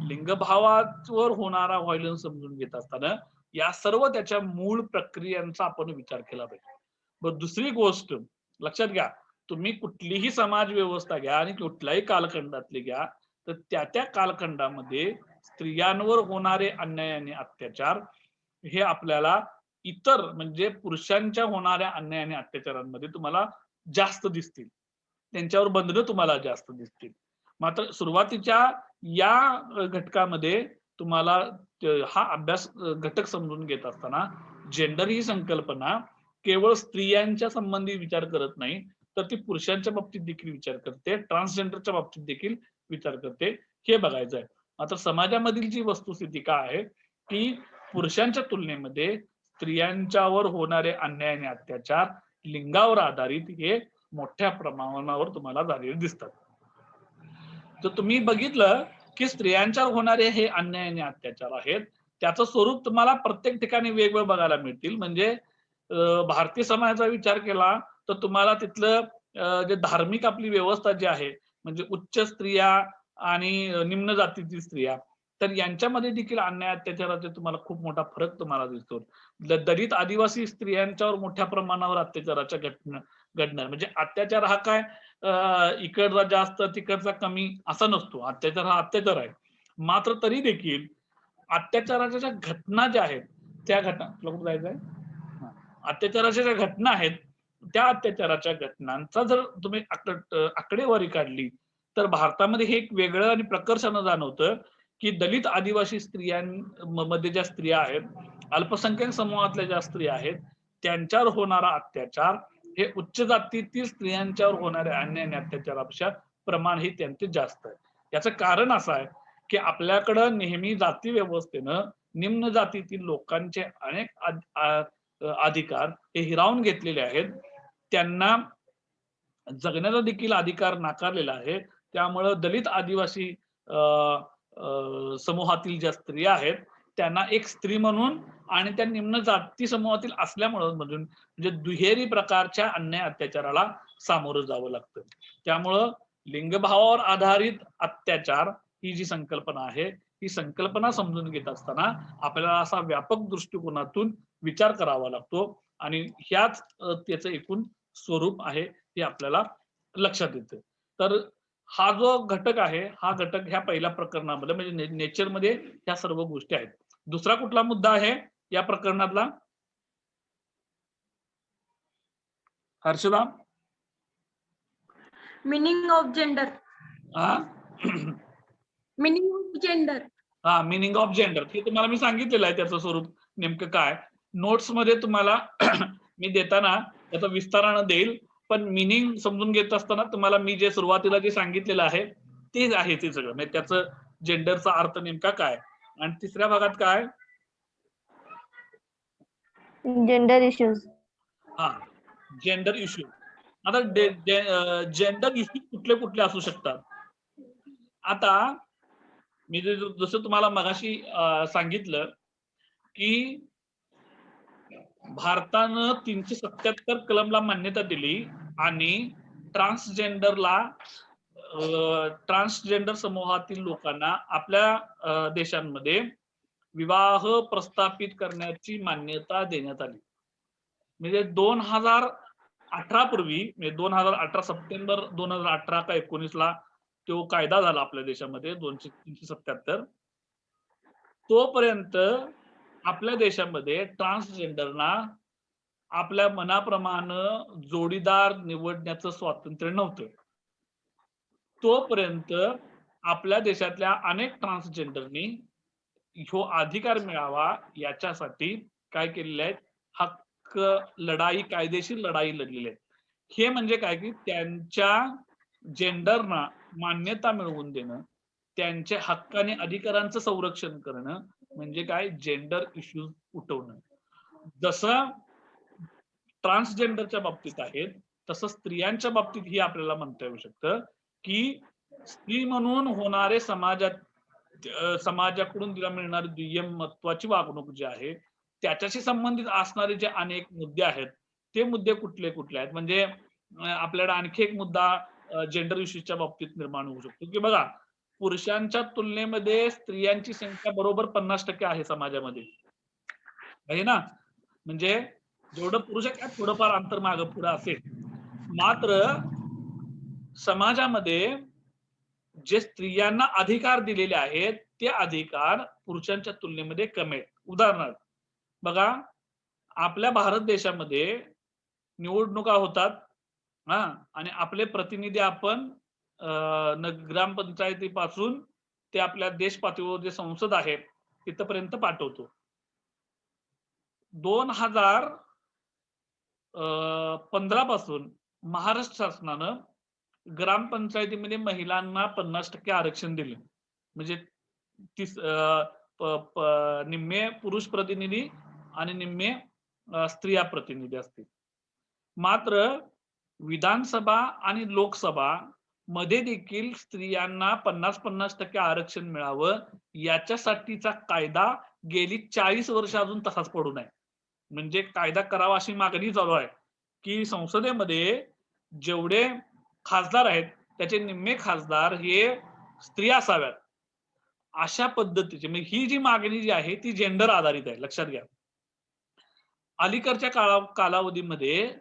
लिंगभावावर होणारा व्हायलन्स समजून घेत असताना या सर्व त्याच्या मूळ प्रक्रियांचा आपण विचार केला पाहिजे. बरं, दुसरी गोष्ट लक्षात घ्या, तुम्ही कुठलीही समाज व्यवस्था घ्या आणि कुठल्याही कालखंडातली घ्या, तर त्या कालखंडामध्ये स्त्रियांवर होणारे अन्याय आणि अत्याचार हे आपल्याला इतर म्हणजे पुरुषांच्या होणाऱ्या अन्याय आणि अत्याचारांमध्ये तुम्हाला जास्त दिसतील. त्यांच्यावर बंधनं तुम्हाला जास्त दिसतील. मात्र सुरुवातीच्या या घटकामध्ये तुम्हाला हा अभ्यास घटक समजून घेत असताना जेंडर ही संकल्पना केवळ स्त्रियांच्या संबंधी विचार करत नाही, तर ती पुरुषांच्या बाबतीत देखील विचार करते, ट्रान्सजेंडरच्या बाबतीत देखील विचार करते, हे बघायचं आहे. मात्र समाजामधील जी वस्तुस्थिती काय आहे की पुरुषांच्या तुलनेमध्ये स्त्रियांच्यावर होणारे अन्याय आणि अत्याचार लिंगावर आधारित हे मोठ्या प्रमाणावर तुम्हाला झालेले दिसतात. तर तुम्ही बघितलं की स्त्रियांच्यावर होणारे हे अन्याय आणि अत्याचार आहेत, त्याचं स्वरूप तुम्हाला प्रत्येक ठिकाणी वेगवेगळं बघायला मिळतील. म्हणजे भारतीय समाजाचा विचार केला तर तुम्हाला तिथलं जे धार्मिक आपली व्यवस्था जी आहे, म्हणजे उच्च स्त्रिया आणि निम्न जातीतील स्त्रिया, तर यांच्यामध्ये देखील अन्याय अत्याचाराचे तुम्हाला खूप मोठा फरक तुम्हाला दिसतो. दलित आदिवासी स्त्रियांच्यावर मोठ्या प्रमाणावर अत्याचाराच्या घटना घडणार. म्हणजे अत्याचार हा काय इकडचा जास्त तिकडचा कमी असा नसतो. अत्याचार हा अत्याचार आहे. मात्र तरी देखील अत्याचाराच्या ज्या घटना ज्या आहेत त्या घटना, तुला कुठं जायचंय? अत्याचाराच्या ज्या घटना आहेत त्या अत्याचाराच्या घटनांचा जर तुम्ही आकडेवारी काढली तर भारतामध्ये हे एक वेगळं आणि प्रकर्षानं जाणवतं की दलित आदिवासी स्त्रियांमध्ये ज्या स्त्रिया आहेत, अल्पसंख्याक समूहातल्या ज्या स्त्रिया आहेत, त्यांच्यावर होणारा अत्याचार हे उच्च जातीतील स्त्रियांच्यावर होणाऱ्या अन्याय आणि अत्याचारापेक्षा प्रमाण हे त्यांचे जास्त आहे. याचं कारण असं आहे की आपल्याकडं नेहमी जाती व्यवस्थेनं निम्न जातीतील लोकांचे अनेक अधिकार हे हिरावून घेतलेले आहेत. त्यांना जगण्याचा देखील अधिकार नाकारलेला आहे. त्यामुळं दलित आदिवासी समूहातील ज्या स्त्रिया आहेत त्यांना एक स्त्री म्हणून आणि त्या निम्न जाती समूहातील असल्यामुळं म्हणजे दुहेरी प्रकारच्या अन्याय अत्याचाराला सामोरं जावं लागतं. त्यामुळं लिंगभावावर आधारित अत्याचार ही जी संकल्पना आहे, ही संकल्पना समजून घेत असताना आपल्याला असा व्यापक दृष्टिकोनातून विचार करावा लागतो आणि ह्याच त्याचं एकूण स्वरूप आहे हे आपल्याला लक्षात येतं. तर हा जो घटक आहे, हा घटक ह्या पहिल्या प्रकरणामध्ये म्हणजे नेचर मध्ये ह्या सर्व गोष्टी आहेत. दुसरा कुठला मुद्दा आहे या प्रकरणातला, Harshada? Meaning of gender. Meaning of gender. हा, मीनिंग ऑफ जेंडर हे तुम्हाला मी सांगितलेलं आहे त्याचं स्वरूप नेमकं काय. नोट्स मध्ये तुम्हाला मी देताना त्याचा विस्तारानं देईल, पण मीनिंग समजून घेत असताना तुम्हाला मी जे सुरुवातीला जे सांगितलेलं आहे ते आहे ते सगळं, म्हणजे त्याचं जेंडरचा अर्थ नेमका काय. आणि तिसऱ्या भागात काय, जेंडर इश्यूज. हा, जेंडर इश्यू. आता जेंडर इश्यू कुठले कुठले असू शकतात. आता मी जसं तुम्हाला मगाशी सांगितलं की भारतानं 377 कलमला मान्यता दिली आणि ट्रान्सजेंडर समूहातील लोकांना आपल्या देशांमध्ये विवाह प्रस्थापित करण्याची मान्यता देण्यात आली. म्हणजे 2018 पूर्वी, म्हणजे 2018 सप्टेंबर 2018 का 19ला तो कायदा झाला आपल्या देशामध्ये 377. तोपर्यंत आपल्या देशामध्ये ट्रान्सजेंडरना आपल्या मनाप्रमाणे जोडीदार निवडण्याचं स्वातंत्र्य नव्हतं. तोपर्यंत आपल्या देशातल्या अनेक ट्रान्सजेंडरनी ह्यो अधिकार मिळावा याच्यासाठी काय केलेले आहेत, हक्क लढाई, कायदेशीर लढाई लढलेली आहे. हे म्हणजे काय की त्यांच्या जेंडरना मान्यता मिळवून देणं, त्यांच्या हक्क आणि अधिकारांचं संरक्षण करणं म्हणजे काय, जेंडर इश्यूज उठवणं. जसं ट्रान्सजेंडरच्या बाबतीत आहेत तसं स्त्रियांच्या बाबतीत ही आपल्याला म्हणता येऊ शकतं की स्त्री म्हणून होणारे समाजाकडून तिला मिळणारी दुय्यम महत्वाची वागणूक जी आहे त्याच्याशी संबंधित असणारे जे अनेक मुद्दे आहेत ते मुद्दे कुठले कुठले आहेत. म्हणजे आपल्याला आणखी एक मुद्दा जेंडर इश्यूच्या बाबतीत निर्माण होऊ शकतो की बघा, पुरुषांच्या तुलनेमध्ये स्त्रियांची संख्या बरोबर 50% आहे समाजामध्ये, आहे ना. म्हणजे जेवढं पुरुष आहे त्यात थोडंफार अंतर मागं पुढं असेल. मात्र समाजामध्ये जे स्त्रियांना अधिकार दिलेले आहेत ते अधिकार पुरुषांच्या तुलनेमध्ये कमी आहेत. उदाहरणार्थ बघा, आपल्या भारत देशामध्ये निवडणुका होतात हा, आणि आपले प्रतिनिधी आपण ग्रामपंचायतीपासून ते आपल्या देश पातळीवर जे संसद आहे तिथपर्यंत पाठवतो. 2015 पासून महाराष्ट्र शासनानं ग्रामपंचायतीमध्ये महिलांना 50% आरक्षण दिले. म्हणजे निम्मे पुरुष प्रतिनिधी आणि निम्मे स्त्रिया प्रतिनिधी असतील. मात्र विधानसभा आणि लोकसभा मध्ये देखील स्त्रियांना 50% आरक्षण मिळावं याच्यासाठीचा कायदा गेली 40 वर्ष अजून तसाच पडून आहे. म्हणजे कायदा करावा अशी मागणी चालू आहे की संसदेमध्ये जेवढे खासदार आहेत त्याचे निम्मे खासदार हे स्त्रिया असाव्यात, अशा पद्धतीची. म्हणजे ही जी मागणी जी आहे ती जेंडर आधारित आहे, लक्षात घ्या. अलीकडच्या कालावधीमध्ये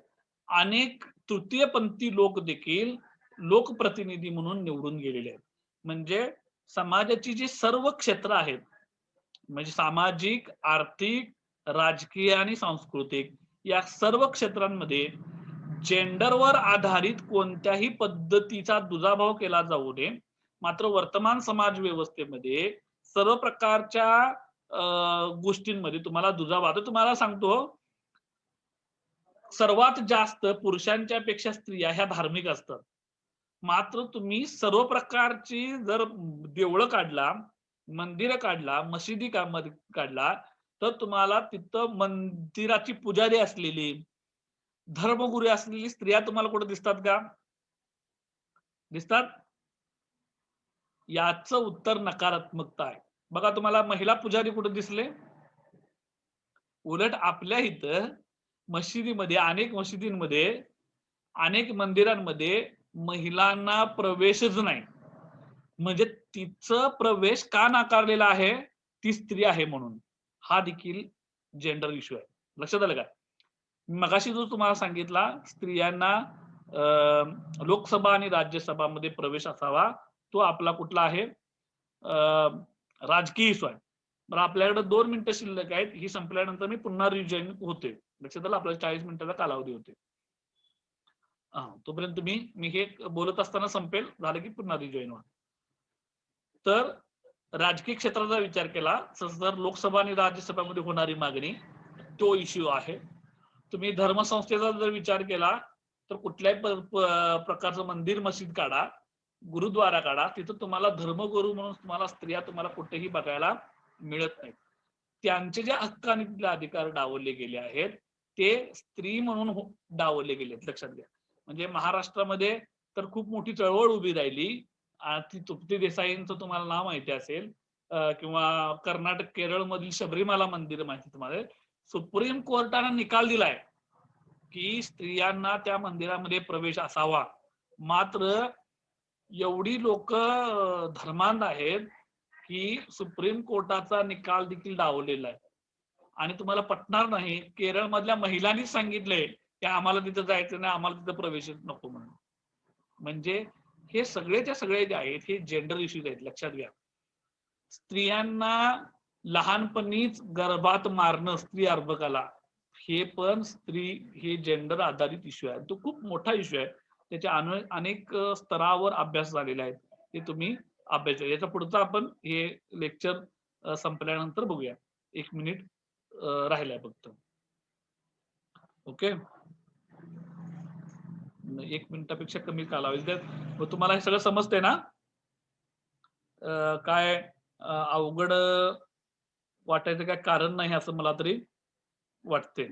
अनेक तृतीयपंथी लोक देखील लोकप्रतिनिधी म्हणून निवडून गेलेले आहेत. म्हणजे समाजाची जी सर्व क्षेत्र आहेत, म्हणजे सामाजिक, आर्थिक, राजकीय आणि सांस्कृतिक या सर्व क्षेत्रांमध्ये जेंडरवर आधारित कोणत्याही पद्धतीचा दुजाभाव केला जाऊ नये. मात्र वर्तमान समाज व्यवस्थेमध्ये सर्व प्रकारच्या गोष्टींमध्ये तुम्हाला दुजाभाव, तुम्हाला सांगतो, सर्वात जास्त पुरुषांच्या पेक्षा स्त्रिया ह्या धार्मिक असतात. मात्र तुम्ही सर्व प्रकारची जर देवळं काढला, मंदिरं काढला, मशिदी काढला, तर तुम्हाला तिथं मंदिराची पुजारी असलेली, धर्मगुरू असलेली स्त्रिया तुम्हाला कुठे दिसतात का? दिसतात? याचं उत्तर नकारात्मकता आहे. बघा, तुम्हाला महिला पुजारी कुठे दिसले? उलट आपल्या इथं मशिदीमध्ये, अनेक मशिदींमध्ये, अनेक मंदिरांमध्ये महिलांना प्रवेशच नाही. म्हणजे तिचं प्रवेश का नाकारलेला आहे? ती स्त्री आहे म्हणून. हा देखील जेंडर इश्यू आहे. लक्षात आलं का? मगाशी जो तुम्हाला सांगितला स्त्रियांना लोकसभा आणि राज्यसभामध्ये प्रवेश असावा, तो आपला कुठला आहे? राजकीय इश्यू आहे. बरं, आपल्याकडे 2 मिनिटं शिल्लक आहेत. ही संपल्यानंतर मी पुन्हा रिजॉईन होते. लक्षात आलं? आपल्याला 40 मिनिटाचा कालावधी होते. तोपर्यंत मी हे बोलत असताना संपेल, झालं की पुन्हा रिजॉईन व्हा. तर राजकीय क्षेत्राचा विचार केला तर लोकसभा आणि राज्यसभामध्ये होणारी मागणी तो इश्यू आहे. तुम्ही धर्मसंस्थेचा जर विचार केला तर कुठल्याही प्रकारचं मंदिर, मशीद काढा, गुरुद्वारा काढा, तिथं तुम्हाला धर्मगुरू म्हणून तुम्हाला स्त्रिया तुम्हाला कुठेही बघायला मिळत नाहीत. त्यांचे जे हक्क आणि अधिकार डावलले गेले आहेत ते स्त्री म्हणून डावलले गेले आहेत, लक्षात घ्या. म्हणजे महाराष्ट्रामध्ये तर खूप मोठी चळवळ उभी राहिली. ती तृप्ती देसाईंचं तुम्हाला नाव माहिती असेल, किंवा कर्नाटक, केरळ मधील शबरीमाला मंदिर माहिती तुम्हाला. सुप्रीम कोर्टाने निकाल दिलाय की स्त्रियांना त्या मंदिरामध्ये प्रवेश असावा. मात्र एवढी लोक धर्मांध आहेत की सुप्रीम कोर्टाचा निकाल देखील डावलेला आहे. आणि तुम्हाला पटणार नाही, केरळ मधल्या महिलांनीच सांगितलंय की आम्हाला तिथं जायचं नाही, आम्हाला तिथं प्रवेश नको म्हणून. म्हणजे हे सगळेच्या सगळे जे आहेत हे जेंडर इश्यूज आहेत, लक्षात घ्या. स्त्रियांना लहानपणीच गर्भात मारणं, स्त्री अर्भकाला, हे पण हे जेंडर आधारित इश्यू आहे. तो खूप मोठा इश्यू आहे. त्याच्या अनेक स्तरावर अभ्यास झालेला आहे. ते तुम्ही अभ्यास, याचा पुढचा आपण हे लेक्चर संपल्यानंतर बघूया. 1 मिनिट राहिलाय फक्त. ओके, 1 मिनिटापेक्षा कमी कालावधीत तुम्हाला हे सगळं समजतंय ना? काय अवघड वाटायचं काय कारण नाही असं मला तरी वाटते.